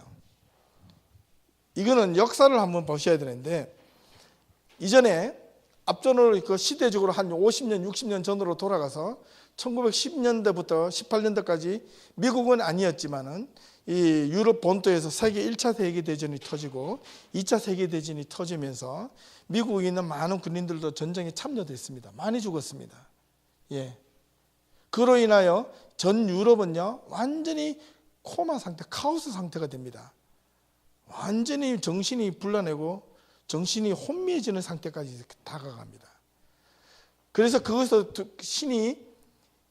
이거는 역사를 한번 보셔야 되는데, 이전에 앞전으로 그 시대적으로 한 50년, 60년 전으로 돌아가서 1910년대부터 18년대까지 미국은 아니었지만은 이 유럽 본토에서 세계 1차 세계대전이 터지고 2차 세계대전이 터지면서 미국에 있는 많은 군인들도 전쟁에 참여됐습니다. 많이 죽었습니다. 예. 그로 인하여 전 유럽은요, 완전히 코마 상태, 카오스 상태가 됩니다. 완전히 정신이 불러내고 정신이 혼미해지는 상태까지 다가갑니다. 그래서 거기서 신이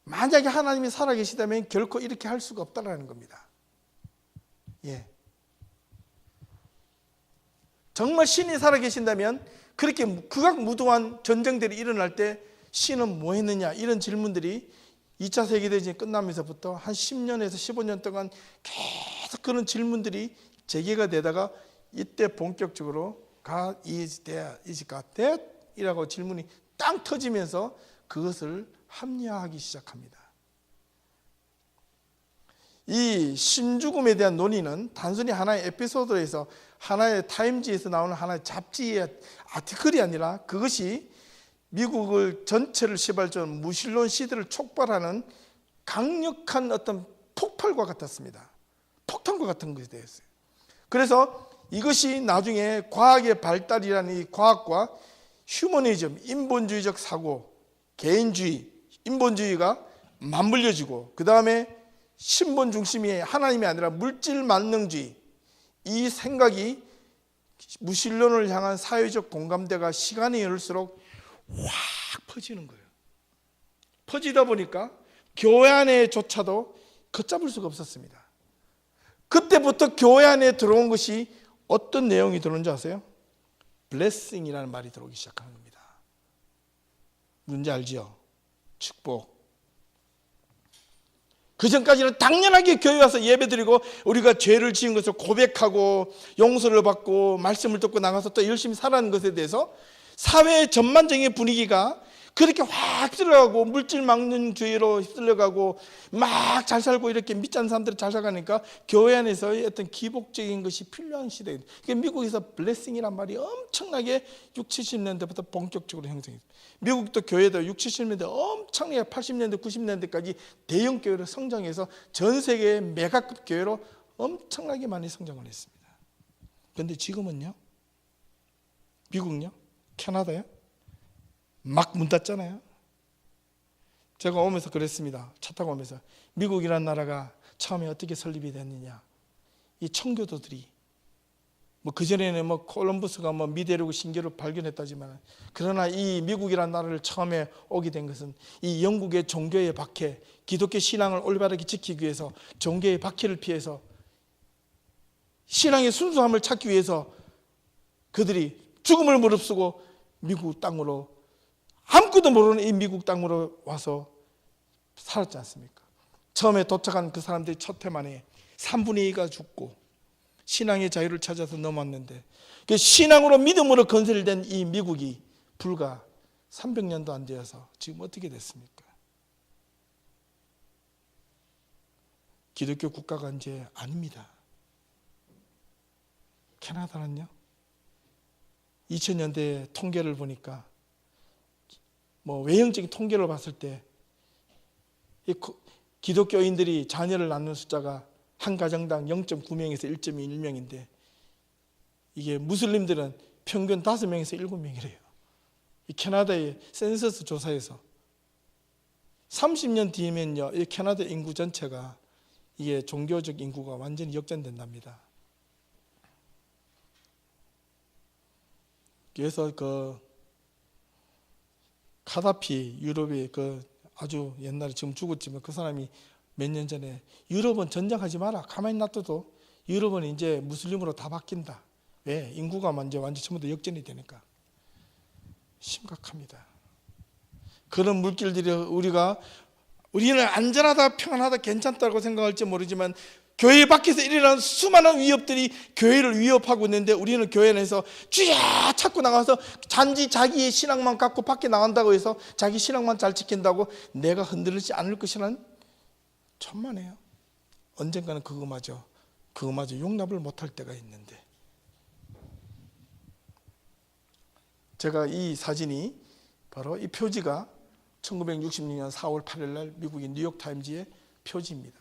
만약에 하나님이 살아계시다면 결코 이렇게 할 수가 없다라는 겁니다. 예. 정말 신이 살아계신다면 그렇게 극악무도한 전쟁들이 일어날 때 신은 뭐 했느냐, 이런 질문들이 2차 세계대전이 끝나면서부터 한 10년에서 15년 동안 계속 그런 질문들이 제기가 되다가 이때 본격적으로 God is there, is God dead? 이라고 질문이 땅 터지면서 그것을 합리화하기 시작합니다. 이 신죽음에 대한 논의는 단순히 하나의 에피소드에서, 하나의 타임지에서 나오는 하나의 잡지의 아티클이 아니라 그것이 미국을 전체를 시발점 무신론 시대를 촉발하는 강력한 어떤 폭발과 같았습니다. 폭탄과 같은 것이 되었어요. 그래서 이것이 나중에 과학의 발달이라는 이 과학과 휴머니즘, 인본주의적 사고, 개인주의, 인본주의가 맞물려지고, 그 다음에 신본 중심이 하나님이 아니라 물질 만능주의, 이 생각이 무신론을 향한 사회적 공감대가 시간이 흐를수록 확 퍼지는 거예요. 퍼지다 보니까 교회 안에조차도 걷잡을 수가 없었습니다. 그때부터 교회 안에 들어온 것이 어떤 내용이 들어오는지 아세요? blessing이라는 말이 들어오기 시작하는 겁니다. 뭔지 알지요? 축복. 그 전까지는 당연하게 교회 와서 예배드리고 우리가 죄를 지은 것을 고백하고 용서를 받고 말씀을 듣고 나가서 또 열심히 살아가는 것에 대해서 사회의 전반적인 분위기가 그렇게 확 들어가고 물질 막는주의로 휩쓸려가고 막 잘 살고 이렇게 믿지 않는 사람들이 잘 살아가니까 교회 안에서의 어떤 기복적인 것이 필요한 시대예요. 그러니까 미국에서 블레싱이란 말이 엄청나게 60, 70년대부터 본격적으로 형성했어요. 미국도 교회도 60, 70년대 엄청나게 80년대, 90년대까지 대형 교회로 성장해서 전 세계의 메가급 교회로 엄청나게 많이 성장을 했습니다. 그런데 지금은요? 미국요? 캐나다요? 막 문 닫잖아요. 제가 오면서 그랬습니다. 차 타고 오면서 미국이라는 나라가 처음에 어떻게 설립이 됐느냐, 이 청교도들이 뭐 그전에는 뭐 콜럼버스가 뭐 미대륙 신기를 발견했다지만, 그러나 이 미국이라는 나라를 처음에 오게 된 것은 이 영국의 종교의 박해, 기독교 신앙을 올바르게 지키기 위해서 종교의 박해를 피해서 신앙의 순수함을 찾기 위해서 그들이 죽음을 무릅쓰고 미국 땅으로, 아무것도 모르는 이 미국 땅으로 와서 살았지 않습니까? 처음에 도착한 그 사람들이 첫 해 만에 3분의 2가 죽고 신앙의 자유를 찾아서 넘어왔는데, 그 신앙으로 믿음으로 건설된 이 미국이 불과 300년도 안 되어서 지금 어떻게 됐습니까? 기독교 국가가 이제 아닙니다. 캐나다는요, 2000년대 통계를 보니까 외형적인 통계를 봤을 때 기독교인들이 자녀를 낳는 숫자가 한 가정당 0.9명에서 1.1명인데 이게 무슬림들은 평균 5명에서 7명이래요. 이 캐나다의 센서스 조사에서 30년 뒤면요, 이 캐나다 인구 전체가 이게 종교적 인구가 완전히 역전된답니다. 그래서 그 카다피 유럽의 그 아주 옛날에 지금 죽었지만 그 사람이 몇 년 전에 유럽은 전쟁하지 마라, 가만히 놔둬도 유럽은 이제 무슬림으로 다 바뀐다. 왜? 인구가 이제 완전 전부 다 역전이 되니까. 심각합니다. 그런 물길들이 우리는 안전하다, 평안하다, 괜찮다고 생각할지 모르지만 교회 밖에서 일어나는 수많은 위협들이 교회를 위협하고 있는데 우리는 교회 안에서 쥐야 찾고 나가서 단지 자기의 신앙만 갖고 밖에 나간다고 해서 자기 신앙만 잘 지킨다고 내가 흔들리지 않을 것이라는 천만에요. 언젠가는 그거마저 용납을 못할 때가 있는데, 제가 이 사진이 바로 이 표지가 1966년 4월 8일 날 미국의 뉴욕타임즈의 표지입니다.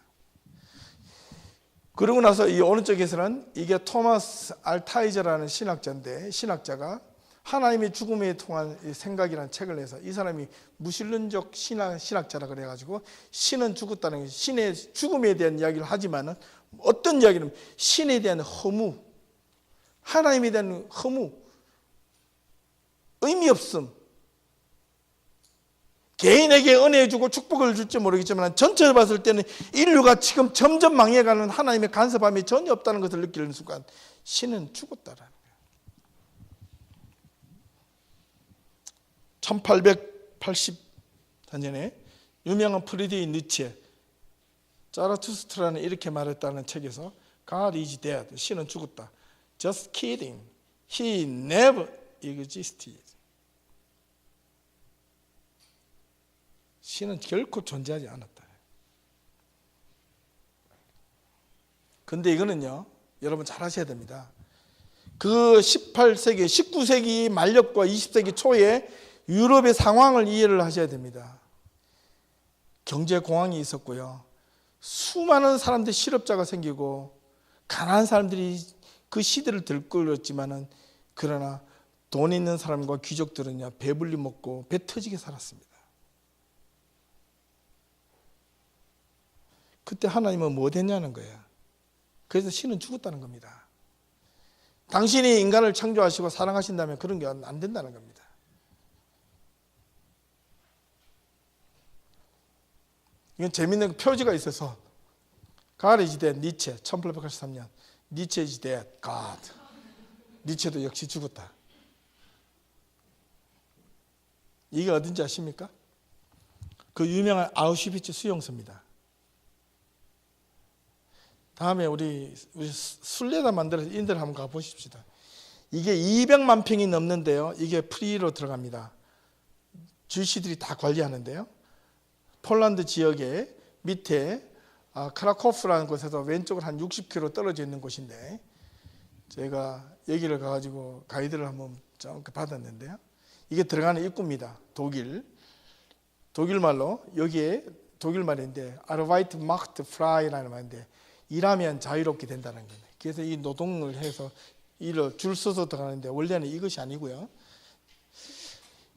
그러고 나서 이 오른쪽에서는 이게 토마스 알타이저라는 신학자인데, 신학자가 하나님의 죽음에 통한 생각이라는 책을 내서, 이 사람이 무신론적 신학자라 그래가지고 신은 죽었다는, 신의 죽음에 대한 이야기를 하지만은 어떤 이야기는 신에 대한 허무, 하나님에 대한 허무, 의미 없음, 개인에게 은혜 주고 축복을 줄지 모르겠지만 전체를 봤을 때는 인류가 지금 점점 망해가는 하나님의 간섭함이 전혀 없다는 것을 느끼는 순간 신은 죽었다라는 거예요. 1884년에 유명한 프리드리히 니체, 자라투스트라는 이렇게 말했다는 책에서 God is dead, 신은 죽었다. Just kidding, he never existed. 신은 결코 존재하지 않았다. 근데 이거는요, 여러분 잘 하셔야 됩니다. 그 18세기, 19세기 말년과 20세기 초에 유럽의 상황을 이해를 하셔야 됩니다. 경제공황이 있었고요, 수많은 사람들이 실업자가 생기고 가난한 사람들이 그 시대를 들끓었지만은, 그러나 돈 있는 사람과 귀족들은요 배불리 먹고 배 터지게 살았습니다. 그때 하나님은 뭐 됐냐는 거예요. 그래서 신은 죽었다는 겁니다. 당신이 인간을 창조하시고 사랑하신다면 그런 게 안 된다는 겁니다. 이건 재밌는 표지가 있어서, God is dead, 니체, 1883년. 니체 is dead, God. 니체도 역시 죽었다. 이게 어딘지 아십니까? 그 유명한 아우슈비츠 수용소입니다. 다음에 우리 순례단 만들어서 인들 한번 가보십시다. 이게 200만 평이 넘는데요, 이게 프리로 들어갑니다. 주시들이 다 관리하는데요, 폴란드 지역에 밑에 크라코프라는 곳에서 왼쪽으로 한 60km 떨어져 있는 곳인데, 제가 여기를 가가지고 가이드를 한번 좀 받았는데요, 이게 들어가는 입구입니다. 독일 말로, 여기에 독일 말인데 아르바이트 마크트 프라이라는 말인데 일하면 자유롭게 된다는 거예요. 그래서 이 노동을 해서 일을 줄 서서 들어가는데 원래는 이것이 아니고요,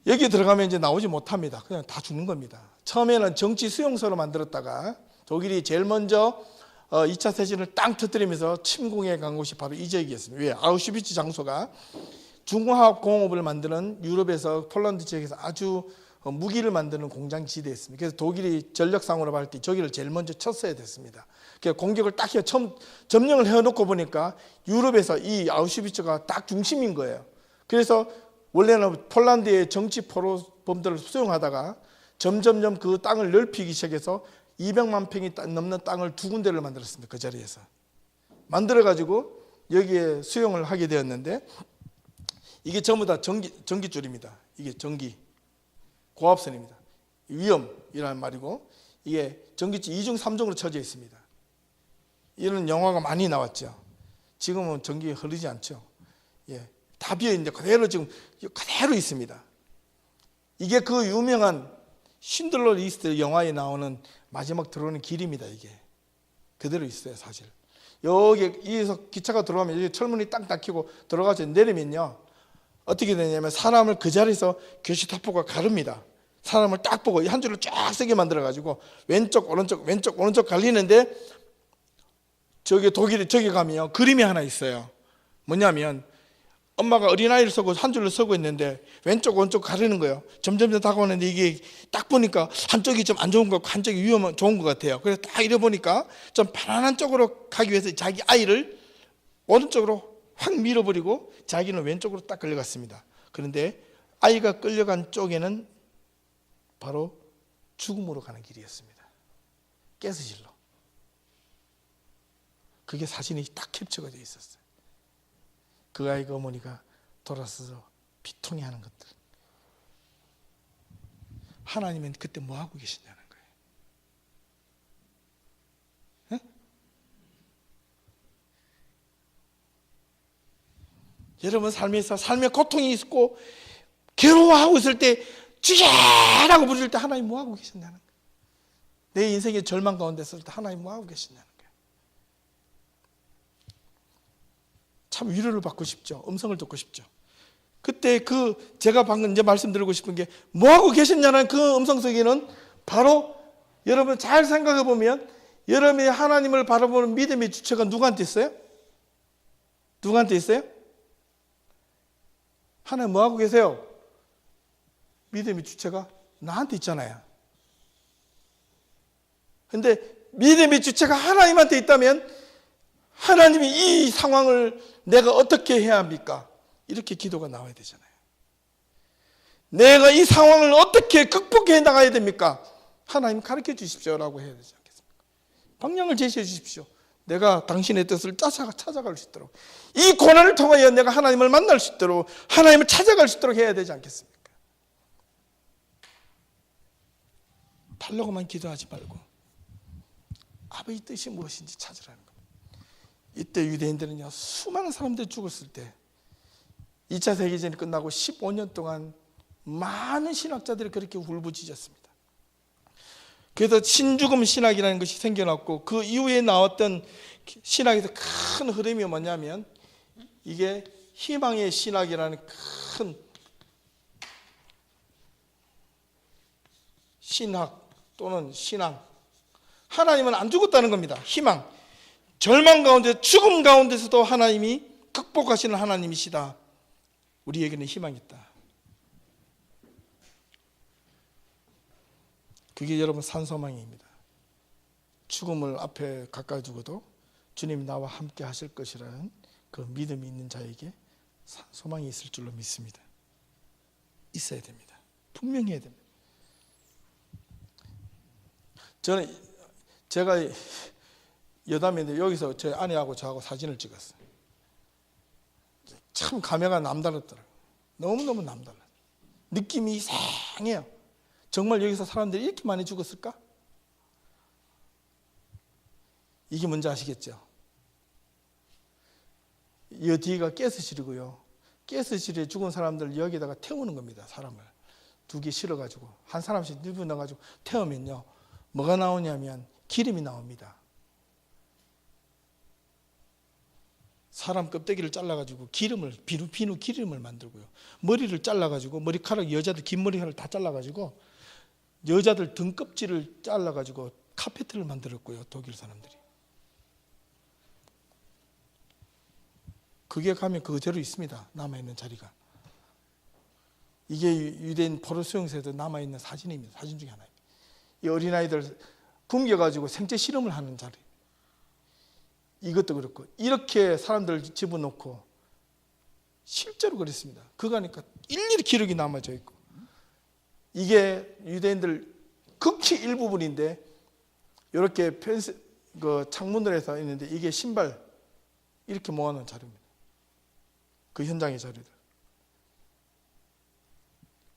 여기 들어가면 이제 나오지 못합니다. 그냥 다 죽는 겁니다. 처음에는 정치 수용소로 만들었다가 독일이 제일 먼저 2차 세계를 땅 터뜨리면서 침공해 간 곳이 바로 이 지역이었습니다. 왜? 아우슈비츠 장소가 중화학 공업을 만드는 유럽에서 폴란드 지역에서 아주 무기를 만드는 공장 지대였습니다. 그래서 독일이 전력상으로 봤을 때 저기를 제일 먼저 쳤어야 됐습니다. 그래서 공격을 딱 해서 점령을 해놓고 보니까 유럽에서 이 아우슈비츠가 딱 중심인 거예요. 그래서 원래는 폴란드의 정치 포로범들을 수용하다가 점점점 그 땅을 넓히기 시작해서 200만 평이 넘는 땅을 두 군데를 만들었습니다. 그 자리에서 만들어가지고 여기에 수용을 하게 되었는데, 이게 전부 다 전기줄입니다. 이게 전기 고압선입니다. 위험이라는 말이고, 이게 전기줄 2중 3중으로 쳐져 있습니다. 이런 영화가 많이 나왔죠. 지금은 전기 흐르지 않죠. 예, 다 비어 있는데 그대로 지금 그대로 있습니다. 이게 그 유명한 신들러 리스트 영화에 나오는 마지막 들어오는 길입니다. 이게 그대로 있어요. 사실 여기에서 기차가 들어가면 여기 철문이 딱 닫히고 들어가서 내리면요, 어떻게 되냐면 사람을 그 자리에서 교시타포가 가릅니다. 사람을 딱 보고 한 줄을 쫙 쓰게 만들어 가지고 왼쪽 오른쪽 왼쪽 오른쪽 갈리는데, 저기 독일에 저기 가면 그림이 하나 있어요. 뭐냐면 엄마가 어린아이를 서고 한 줄로 서고 있는데 왼쪽 오른쪽 가르는 거예요. 점점 다가오는데 이게 딱 보니까 한쪽이 좀 안 좋은 것 같고 한쪽이 위험한 좋은 것 같아요. 그래서 딱 이래 보니까 좀 편안한 쪽으로 가기 위해서 자기 아이를 오른쪽으로 확 밀어버리고 자기는 왼쪽으로 딱 끌려갔습니다. 그런데 아이가 끌려간 쪽에는 바로 죽음으로 가는 길이었습니다. 가스실로. 그게 사진이 딱 캡처가 되어 있었어요. 그 아이가 어머니가 돌아서서 비통해하는 것들. 하나님은 그때 뭐 하고 계시냐는 거예요. 에? 여러분 삶에서 삶의 고통이 있고 괴로워하고 있을 때 주야라고 부를 때 하나님 뭐 하고 계시냐는 거예요. 내 인생의 절망 가운데 있을 때 하나님 뭐 하고 계시냐는 거예요. 참 위로를 받고 싶죠. 음성을 듣고 싶죠. 그때 제가 방금 이제 말씀드리고 싶은 게 뭐하고 계셨냐는 그 음성 속에는 바로 여러분 잘 생각해 보면 여러분이 하나님을 바라보는 믿음의 주체가 누구한테 있어요? 누구한테 있어요? 하나님 뭐하고 계세요? 믿음의 주체가 나한테 있잖아요. 근데 믿음의 주체가 하나님한테 있다면 하나님이 이 상황을 내가 어떻게 해야 합니까? 이렇게 기도가 나와야 되잖아요. 내가 이 상황을 어떻게 극복해 나가야 됩니까? 하나님 가르쳐 주십시오라고 해야 되지 않겠습니까? 방향을 제시해 주십시오. 내가 당신의 뜻을 찾아갈 수 있도록, 이 고난을 통하여 내가 하나님을 만날 수 있도록, 하나님을 찾아갈 수 있도록 해야 되지 않겠습니까? 달라고만 기도하지 말고 아버지 뜻이 무엇인지 찾으라는 겁니다. 이때 유대인들은요, 수많은 사람들이 죽었을 때 2차 세계대전이 끝나고 15년 동안 많은 신학자들이 그렇게 울부짖었습니다. 그래서 신죽음 신학이라는 것이 생겨났고, 그 이후에 나왔던 신학에서 큰 흐름이 뭐냐면 이게 희망의 신학이라는 큰 신학 또는 신앙. 하나님은 안 죽었다는 겁니다. 희망. 절망 가운데, 죽음 가운데서도 하나님이 극복하시는 하나님이시다. 우리에게는 희망이 있다. 그게 여러분 산소망입니다. 죽음을 앞에 가까이 두고도 주님이 나와 함께 하실 것이라는 그 믿음이 있는 자에게 산소망이 있을 줄로 믿습니다. 있어야 됩니다. 분명히 해야 됩니다. 제가 여담인데 여기서 제 아내하고 저하고 사진을 찍었어요. 참 감회가 남다르더라고요. 너무너무 남달라요. 느낌이 이상해요. 정말 여기서 사람들이 이렇게 많이 죽었을까? 이게 뭔지 아시겠죠? 이 뒤가 가스실이고요. 가스실에 죽은 사람들 여기다가 태우는 겁니다. 사람을 두 개 실어가지고 한 사람씩 누구 넣어가지고 태우면요, 뭐가 나오냐면 기름이 나옵니다. 사람 껍데기를 잘라가지고 기름을 비누 기름을 만들고요. 머리를 잘라가지고 머리카락, 여자들 긴 머리카락을 다 잘라가지고 여자들 등껍질을 잘라가지고 카페트를 만들었고요. 독일 사람들이. 그게 가면 그대로 있습니다. 남아있는 자리가. 이게 유대인 포로 수용소에도 남아있는 사진입니다. 사진 중에 하나입니다. 이 어린아이들 굶겨가지고 생체 실험을 하는 자리. 이것도 그렇고, 이렇게 사람들 집어넣고 실제로 그랬습니다. 그거 하니까 일일이 기록이 남아져 있고, 이게 유대인들 극히 일부분인데 이렇게 그 창문을 해서 있는데 이게 신발 이렇게 모아놓은 자료입니다. 그 현장의 자료들.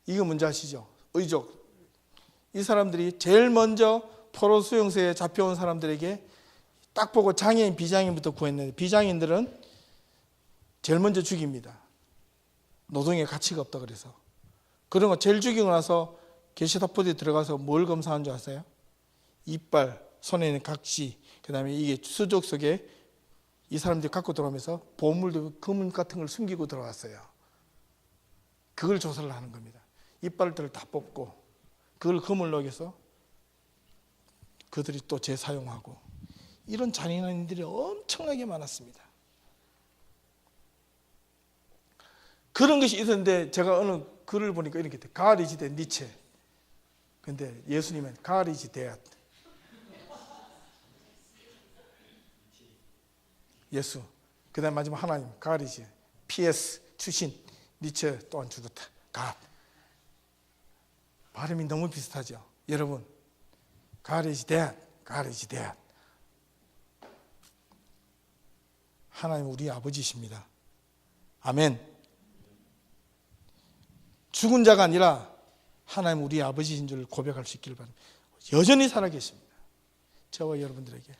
이거 뭔지 아시죠? 의족. 이 사람들이 제일 먼저 포로 수용소에 잡혀온 사람들에게 딱 보고 장애인, 비장애인부터 구했는데 비장애인들은 제일 먼저 죽입니다. 노동의 가치가 없다 그래서. 그런 거 제일 죽이고 나서 게시타포드에 들어가서 뭘 검사한 줄 아세요? 이빨, 손에 있는 각시, 그 다음에 이게 수족 속에 이 사람들이 갖고 들어오면서 보물도 금은 같은 걸 숨기고 들어왔어요. 그걸 조사를 하는 겁니다. 이빨들을 다 뽑고 그걸 금을 녹여서 그들이 또 재사용하고 이런 잔인한 일들이 엄청나게 많았습니다. 그런 것이 있었는데 제가 어느 글을 보니까 이렇게 돼. God is the 니체. 근데 예수님은 God is dead. 예수. 그 다음 마지막 하나님 God is PS 출신 니체 또한 죽었다. God. 발음이 너무 비슷하죠. 여러분 God is dead. God is dead. 하나님 우리 아버지십니다. 아멘. 죽은 자가 아니라 하나님 우리 아버지인 줄 고백할 수 있기를 바랍니다. 여전히 살아계십니다. 저와 여러분들에게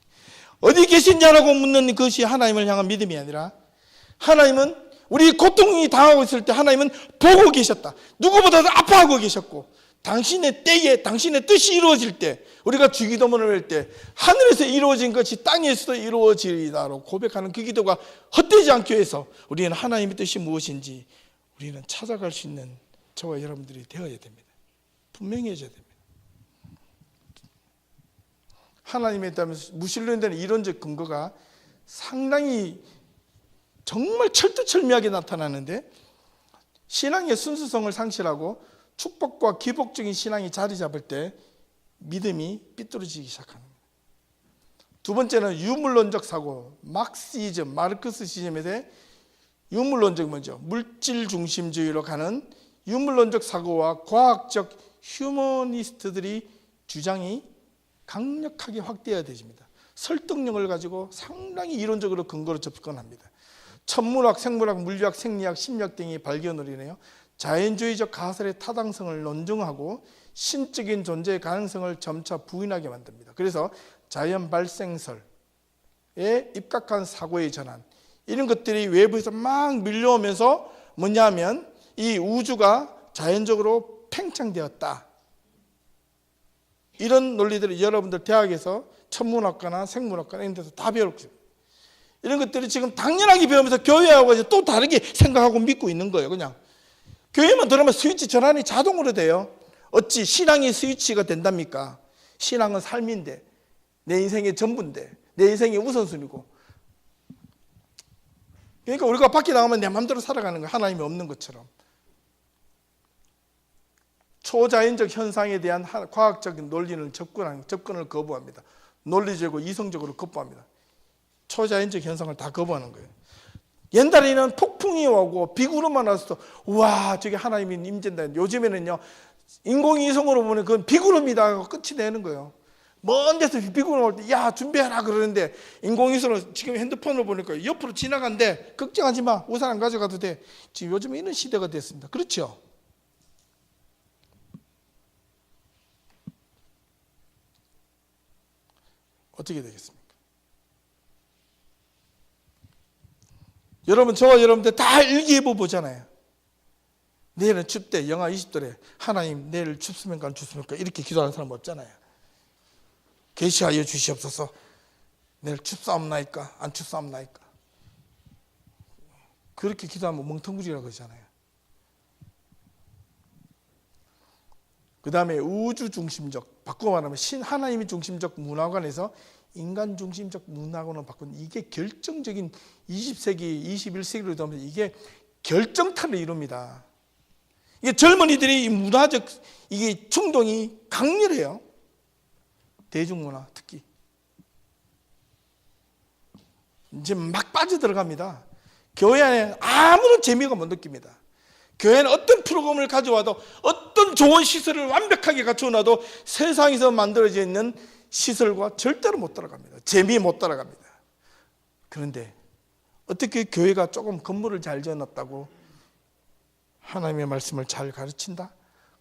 어디 계신냐라고 묻는 것이 하나님을 향한 믿음이 아니라 하나님은 우리 고통이 당하고 있을 때 하나님은 보고 계셨다. 누구보다도 아파하고 계셨고 당신의 때에 당신의 뜻이 이루어질 때 우리가 주기도문을 할 때 하늘에서 이루어진 것이 땅에서도 이루어지리다라고 고백하는 그 기도가 헛되지 않기 위해서 우리는 하나님의 뜻이 무엇인지 우리는 찾아갈 수 있는 저와 여러분들이 되어야 됩니다. 분명해져야 됩니다. 하나님에 따르면 무신론되는 이론적 근거가 상당히 정말 철두철미하게 나타나는데 신앙의 순수성을 상실하고 축복과 기복적인 신앙이 자리 잡을 때 믿음이 삐뚤어지기 시작합니다. 두 번째는 유물론적 사고, 막시즘, 마르크스시즘에 대해 유물론적 먼저 물질 중심주의로 가는 유물론적 사고와 과학적 휴머니스트들이 주장이 강력하게 확대해야 됩니다. 설득력을 가지고 상당히 이론적으로 근거로 접근합니다. 천문학, 생물학, 물리학, 생리학, 심리학 등의 발견으로 인하여 자연주의적 가설의 타당성을 논증하고 신적인 존재의 가능성을 점차 부인하게 만듭니다. 그래서 자연 발생설에 입각한 사고의 전환 이런 것들이 외부에서 막 밀려오면서 뭐냐면 이 우주가 자연적으로 팽창되었다. 이런 논리들을 여러분들 대학에서 천문학과나 생물학과나 이런 데서 다 배우고 있습니다. 이런 것들이 지금 당연하게 배우면서 교회하고 이제 또 다르게 생각하고 믿고 있는 거예요. 그냥 교회만 들어가면 스위치 전환이 자동으로 돼요. 어찌 신앙이 스위치가 된답니까? 신앙은 삶인데 내 인생의 전부인데 내 인생의 우선순위고 그러니까 우리가 밖에 나가면 내 마음대로 살아가는 거예요. 하나님이 없는 것처럼. 초자연적 현상에 대한 과학적인 논리는 접근을 거부합니다. 논리적으로 이성적으로 거부합니다. 초자연적 현상을 다 거부하는 거예요. 옛날에는 폭풍이 오고 비구름만 왔을 때 우와 저게 하나님이 임재인다. 요즘에는요 인공위성으로 보면 그건 비구름이다 하고 끝이 내는 거예요. 먼 데서 비구름 올 때 야 준비해라 그러는데 인공위성으로 지금 핸드폰을 보니까 옆으로 지나간대. 걱정하지 마. 우산 안 가져가도 돼. 지금 요즘에 이런 시대가 됐습니다. 그렇죠? 어떻게 되겠습니까? 여러분 저와 여러분들 다 일기예보 보잖아요. 내일은 춥대 영하 20도래 하나님 내일 춥습니까 안 춥습니까 이렇게 기도하는 사람 없잖아요. 계시하여 주시옵소서. 내일 춥사옵나이까 안 춥사옵나이까 그렇게 기도하면 멍텅구리라고 그러잖아요. 그 다음에 우주 중심적 바꿔 말하면 하나님이 중심적 문화관에서 인간 중심적 문화관으로 바꾼 이게 결정적인 20세기 21세기로 되면 이게 결정타를 이룹니다. 이게 젊은이들이 이 문화적 이게 충동이 강렬해요. 대중문화 특히 이제 막 빠져들어갑니다. 교회 안에 아무런 재미가 못 느낍니다. 교회는 어떤 프로그램을 가져와도 어떤 어떤 좋은 시설을 완벽하게 갖춰놔도 세상에서 만들어져 있는 시설과 절대로 못 따라갑니다. 재미 못 따라갑니다. 그런데 어떻게 교회가 조금 건물을 잘 지어놨다고 하나님의 말씀을 잘 가르친다?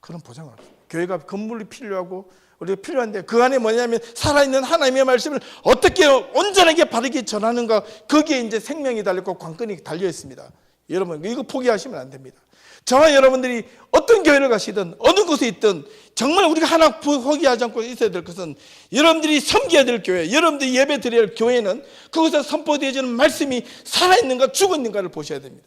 그런 보장은 없습니다. 교회가 건물이 필요하고 우리가 필요한데 그 안에 뭐냐면 살아있는 하나님의 말씀을 어떻게 온전하게 바르게 전하는가, 거기에 이제 생명이 달렸고 관건이 달려 있습니다. 여러분 이거 포기하시면 안 됩니다. 저와 여러분들이 어떤 교회를 가시든 어느 곳에 있든 정말 우리가 하나 포기하지 않고 있어야 될 것은 여러분들이 섬겨야 될 교회, 여러분들이 예배 드려야 할 교회는 그곳에 선포되어지는 말씀이 살아있는가 죽었는가를 보셔야 됩니다.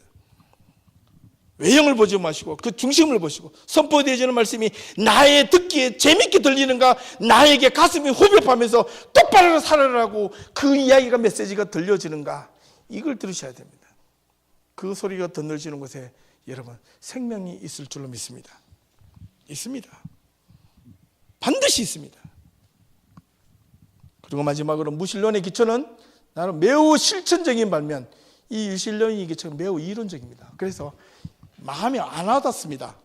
외형을 보지 마시고 그 중심을 보시고 선포되어지는 말씀이 나의 듣기에 재밌게 들리는가, 나에게 가슴이 후벼파면서 똑바로 살아라고 그 이야기가 메시지가 들려지는가, 이걸 들으셔야 됩니다. 그 소리가 듣늘지는 곳에 여러분 생명이 있을 줄로 믿습니다. 있습니다. 반드시 있습니다. 그리고 마지막으로 무신론의 기초는 나는 매우 실천적인 반면 이 유신론의 기초는 매우 이론적입니다. 그래서 마음이 안 와닿습니다.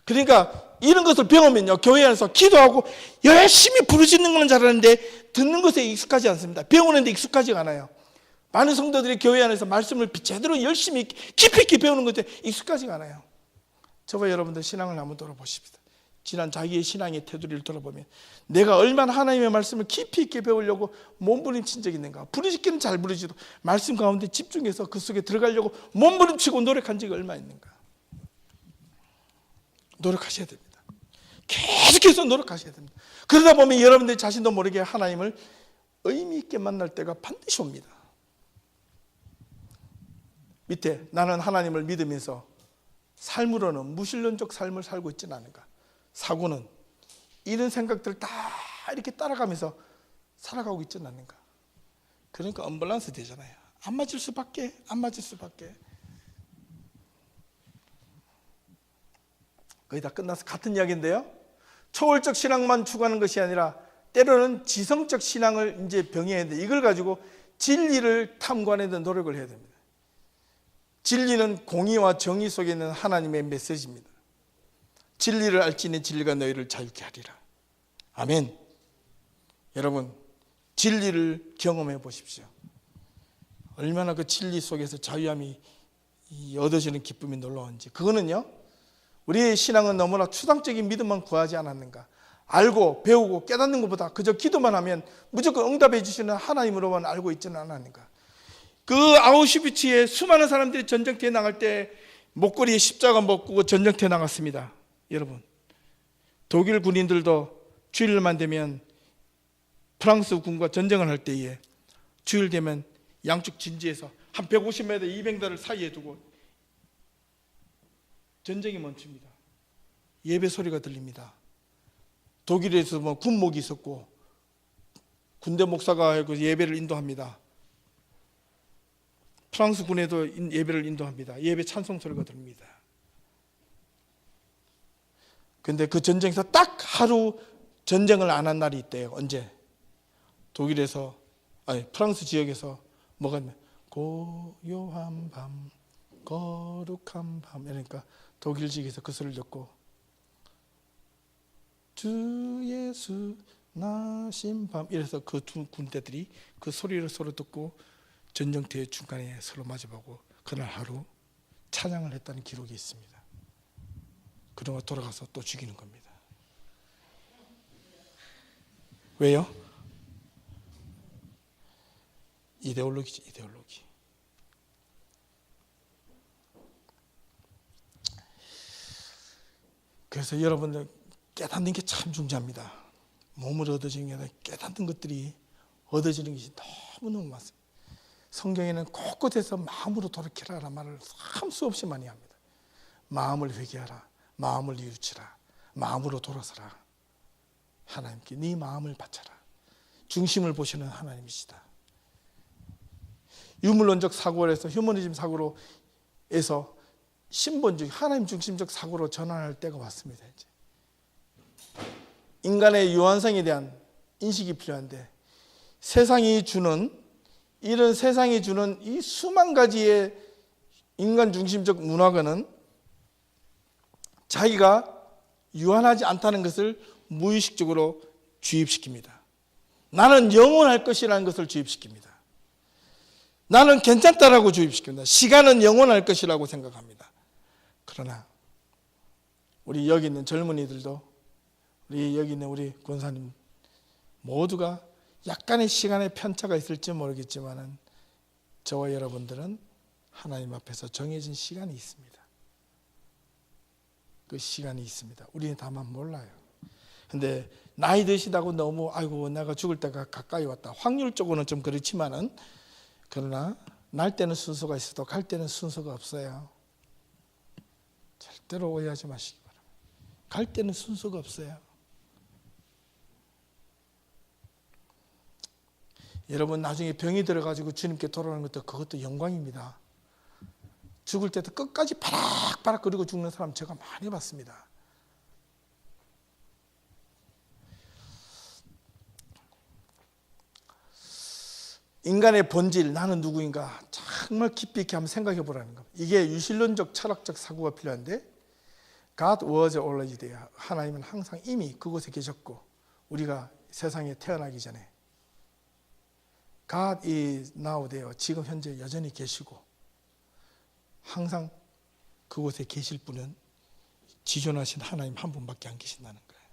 그러니까 이런 것을 배우면요, 교회 안에서 기도하고 열심히 부르짖는 건 잘하는데 듣는 것에 익숙하지 않습니다. 배우는 데 익숙하지가 않아요. 많은 성도들이 교회 안에서 말씀을 제대로 열심히 깊이 있게 배우는 것에 익숙하지가 않아요. 저와 여러분들 신앙을 한번 돌아보십시다. 지난 자기의 신앙의 테두리를 돌아보면 내가 얼마나 하나님의 말씀을 깊이 있게 배우려고 몸부림친 적이 있는가. 부르짖기는 잘 부르짖어도 말씀 가운데 집중해서 그 속에 들어가려고 몸부림치고 노력한 적이 얼마나 있는가. 노력하셔야 됩니다. 계속해서 노력하셔야 됩니다. 그러다 보면 여러분들 자신도 모르게 하나님을 의미 있게 만날 때가 반드시 옵니다. 밑에 나는 하나님을 믿으면서 삶으로는 무신론적 삶을 살고 있지는 않은가. 사고는 이런 생각들을 다 이렇게 따라가면서 살아가고 있지는 않는가. 그러니까 언밸런스 되잖아요. 안 맞을 수밖에. 거의 다 끝나서 같은 이야기인데요. 초월적 신앙만 추구하는 것이 아니라 때로는 지성적 신앙을 이제 병해야 돼. 이걸 가지고 진리를 탐구하는 데 노력을 해야 됩니다. 진리는 공의와 정의 속에 있는 하나님의 메시지입니다. 진리를 알지니 진리가 너희를 자유케 하리라. 아멘. 여러분 진리를 경험해 보십시오. 얼마나 그 진리 속에서 자유함이 얻어지는 기쁨이 놀라운지. 그거는요, 우리의 신앙은 너무나 추상적인 믿음만 구하지 않았는가. 알고 배우고 깨닫는 것보다 그저 기도만 하면 무조건 응답해 주시는 하나님으로만 알고 있지는 않았는가. 그 아우슈비츠에 수많은 사람들이 전쟁터에 나갈 때 목걸이에 십자가 묶고 전쟁터에 나갔습니다. 여러분 독일 군인들도 주일만 되면 프랑스 군과 전쟁을 할 때에 주일 되면 양쪽 진지에서 한 150m, 200m를 사이에 두고 전쟁이 멈춥니다. 예배 소리가 들립니다. 독일에서 뭐 군목이 있었고 군대 목사가 예배를 인도합니다. 프랑스 군에도 예배를 인도합니다. 예배 찬송 소리가 들립니다. 그런데 그 전쟁에서 딱 하루 전쟁을 안 한 날이 있대요. 언제? 독일에서, 프랑스 지역에서 뭐가 있냐? 고요한 밤, 거룩한 밤. 그러니까 독일 지역에서 그 소리를 듣고 주 예수 나신 밤, 이래서 그 두 군대들이 그 소리를 서로 듣고 전쟁터의 중간에 서로 마주보고 그날 하루 찬양을 했다는 기록이 있습니다. 그러고 돌아가서 또 죽이는 겁니다. 왜요? 이데올로기지, 이데올로기. 그래서 여러분들 깨닫는 게 참 중요합니다. 몸으로 얻어지는 게 아니라 깨닫는 것들이 얻어지는 것이 너무너무 많습니다. 성경에는 곳곳에서 마음으로 돌이키라라는 말을 참 수없이 많이 합니다. 마음을 회개하라, 마음을 뉘우치라, 마음으로 돌아서라. 하나님께 네 마음을 바쳐라. 중심을 보시는 하나님이시다. 유물론적 사고에서 휴머니즘 사고로에서 신본주의, 하나님 중심적 사고로 전환할 때가 왔습니다. 이제 인간의 유한성에 대한 인식이 필요한데, 세상이 주는 이 수만 가지의 인간 중심적 문화가는 자기가 유한하지 않다는 것을 무의식적으로 주입시킵니다. 나는 영원할 것이라는 것을 주입시킵니다. 나는 괜찮다라고 주입시킵니다. 시간은 영원할 것이라고 생각합니다. 그러나 우리 여기 있는 젊은이들도, 우리 여기 있는 우리 권사님 모두가 약간의 시간의 편차가 있을지 모르겠지만 저와 여러분들은 하나님 앞에서 정해진 시간이 있습니다. 그 시간이 있습니다. 우리는 다만 몰라요. 근데 나이 드시다고 너무 아이고 내가 죽을 때가 가까이 왔다, 확률적으로는 좀 그렇지만은, 그러나 날 때는 순서가 있어도 갈 때는 순서가 없어요. 절대로 오해하지 마시기 바랍니다. 갈 때는 순서가 없어요. 여러분 나중에 병이 들어가지고 주님께 돌아오는 것도 그것도 영광입니다. 죽을 때도 끝까지 바락바락 거리고 죽는 사람 제가 많이 봤습니다. 인간의 본질, 나는 누구인가 정말 깊이 있게 한번 생각해 보라는 겁니다. 이게 유실론적 철학적 사고가 필요한데, God was already there. 하나님은 항상 이미 그곳에 계셨고, 우리가 세상에 태어나기 전에 God is now there. 지금 현재 여전히 계시고, 항상 그곳에 계실 분은 지존하신 하나님 한 분밖에 안 계신다는 거예요.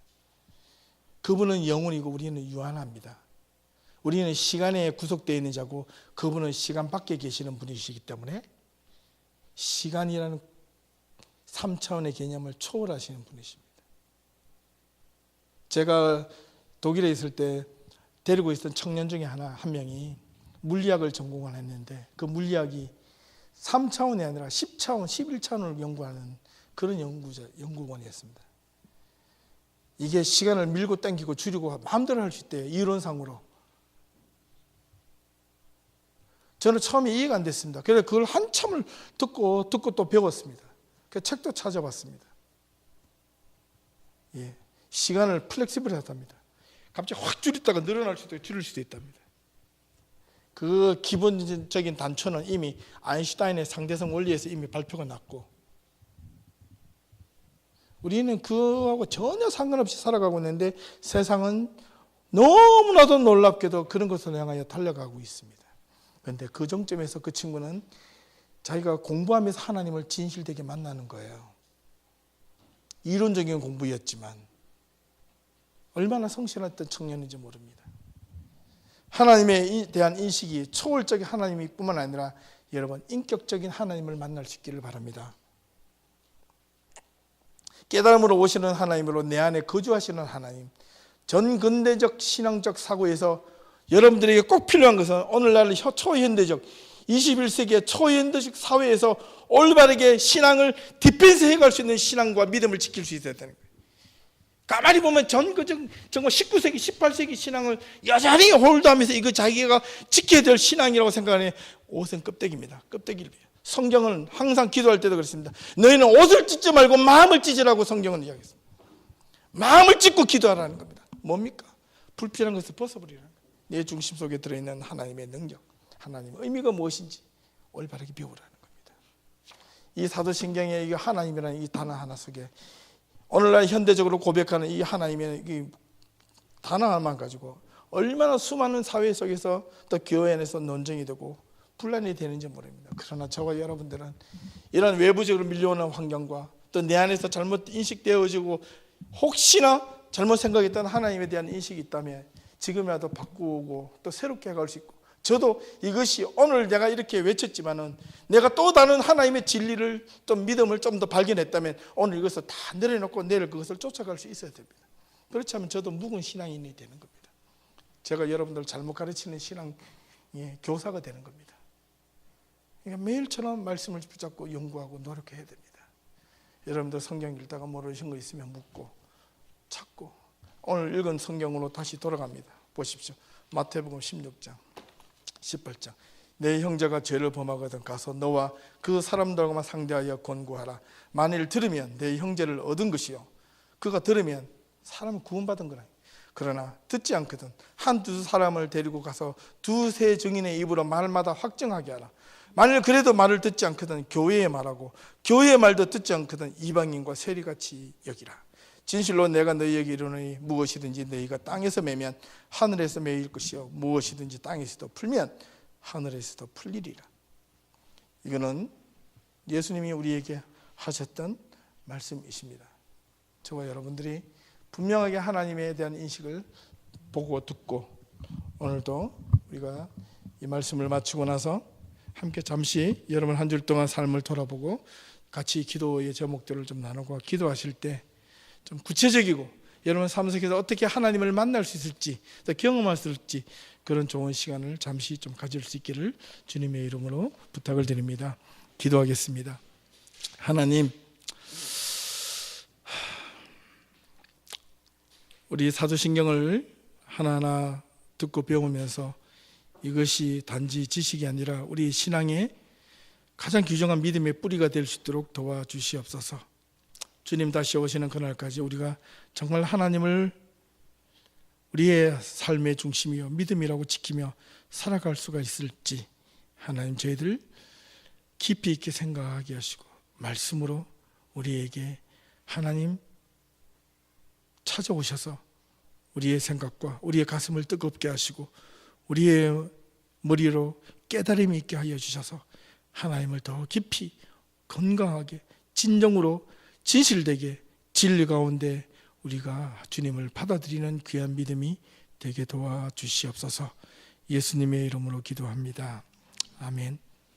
그분은 영혼이고 우리는 유한합니다. 우리는 시간에 구속되어 있는 자고 그분은 시간 밖에 계시는 분이시기 때문에 시간이라는 3차원의 개념을 초월하시는 분이십니다. 제가 독일에 있을 때 데리고 있었던 청년 중에 한 명이 물리학을 전공을 했는데, 그 물리학이 3차원이 아니라 10차원, 11차원을 연구하는 그런 연구원이었습니다. 이게 시간을 밀고 당기고 줄이고 마음대로 할 수 있대요, 이론상으로. 저는 처음에 이해가 안 됐습니다. 그래서 그걸 한참을 듣고 또 배웠습니다. 그 책도 찾아봤습니다. 예, 시간을 플렉시블하답니다. 갑자기 확 줄이다가 늘어날 수도 있고 줄일 수도 있답니다. 그 기본적인 단초는 이미 아인슈타인의 상대성 원리에서 이미 발표가 났고, 우리는 그거하고 전혀 상관없이 살아가고 있는데 세상은 너무나도 놀랍게도 그런 것을 향하여 달려가고 있습니다. 그런데 그 정점에서 그 친구는 자기가 공부하면서 하나님을 진실되게 만나는 거예요. 이론적인 공부였지만 얼마나 성실했던 청년인지 모릅니다. 하나님에 대한 인식이 초월적인 하나님이 뿐만 아니라 여러분 인격적인 하나님을 만날 수 있기를 바랍니다. 깨달음으로 오시는 하나님으로 내 안에 거주하시는 하나님, 전근대적 신앙적 사고에서 여러분들에게 꼭 필요한 것은 오늘날 초현대적 21세기의 초현대적 사회에서 올바르게 신앙을 디펜스 해갈 수 있는 신앙과 믿음을 지킬 수 있어야 되는 거예요. 가만히 보면 정말 19세기, 18세기 신앙을 여전히 홀드하면서 이거 자기가 지켜야 될 신앙이라고 생각하는 옷은 껍데기입니다. 껍데기를. 성경은 항상 기도할 때도 그렇습니다. 너희는 옷을 찢지 말고 마음을 찢으라고 성경은 이야기했습니다. 마음을 찢고 기도하라는 겁니다. 뭡니까? 불필요한 것을 벗어버리라는 거예요. 내 중심 속에 들어있는 하나님의 능력, 하나님의 의미가 무엇인지 올바르게 배우라는 겁니다. 이 사도신경의 이 하나님이라는 이 단어 하나 속에 오늘날 현대적으로 고백하는 이 하나님의 이 단어 하나만 가지고 얼마나 수많은 사회 속에서 또 교회 안에서 논쟁이 되고 분란이 되는지 모릅니다. 그러나 저와 여러분들은 이런 외부적으로 밀려오는 환경과 또 내 안에서 잘못 인식되어지고 혹시나 잘못 생각했던 하나님에 대한 인식이 있다면 지금이라도 바꾸고 또 새롭게 해갈 수 있고, 저도 이것이 오늘 내가 이렇게 외쳤지만은 내가 또 다른 하나님의 진리를 좀 믿음을 좀 더 발견했다면 오늘 이것을 다 내려놓고 내일 그것을 쫓아갈 수 있어야 됩니다. 그렇지 않으면 저도 묵은 신앙인이 되는 겁니다. 제가 여러분들 잘못 가르치는 신앙 교사가 되는 겁니다. 그러니까 매일처럼 말씀을 붙잡고 연구하고 노력해야 됩니다. 여러분들 성경 읽다가 모르신 거 있으면 묻고 찾고, 오늘 읽은 성경으로 다시 돌아갑니다. 보십시오. 마태복음 16장 18장. 내 형제가 죄를 범하거든 가서 너와 그 사람들과만 상대하여 권고하라. 만일 들으면 내 형제를 얻은 것이요, 그가 들으면 사람은 구원받은 거라. 그러나 듣지 않거든 한두 사람을 데리고 가서 두세 증인의 입으로 말마다 확증하게 하라. 만일 그래도 말을 듣지 않거든 교회에 말하고 교회의 말도 듣지 않거든 이방인과 세리같이 여기라. 진실로 내가 너희에게 이르노니 무엇이든지 너희가 땅에서 매면 하늘에서 매일 것이요 무엇이든지 땅에서도 풀면 하늘에서도 풀리리라. 이거는 예수님이 우리에게 하셨던 말씀이십니다. 저와 여러분들이 분명하게 하나님에 대한 인식을 보고 듣고, 오늘도 우리가 이 말씀을 마치고 나서 함께 잠시 여러분 한 주 동안 삶을 돌아보고 같이 기도의 제목들을 좀 나누고, 기도하실 때 좀 구체적이고 여러분 삶 속에서 어떻게 하나님을 만날 수 있을지, 또 경험할 수 있을지, 그런 좋은 시간을 잠시 좀 가질 수 있기를 주님의 이름으로 부탁을 드립니다. 기도하겠습니다. 하나님, 우리 사도신경을 하나하나 듣고 배우면서 이것이 단지 지식이 아니라 우리 신앙의 가장 귀중한 믿음의 뿌리가 될 수 있도록 도와주시옵소서. 주님 다시 오시는 그날까지 우리가 정말 하나님을 우리의 삶의 중심이요 믿음이라고 지키며 살아갈 수가 있을지 하나님 저희들 깊이 있게 생각하게 하시고, 말씀으로 우리에게 하나님 찾아오셔서 우리의 생각과 우리의 가슴을 뜨겁게 하시고 우리의 머리로 깨달음이 있게 하여 주셔서 하나님을 더 깊이 건강하게 진정으로 진실되게 진리 가운데 우리가 주님을 받아들이는 귀한 믿음이 되게 도와주시옵소서. 예수님의 이름으로 기도합니다. 아멘.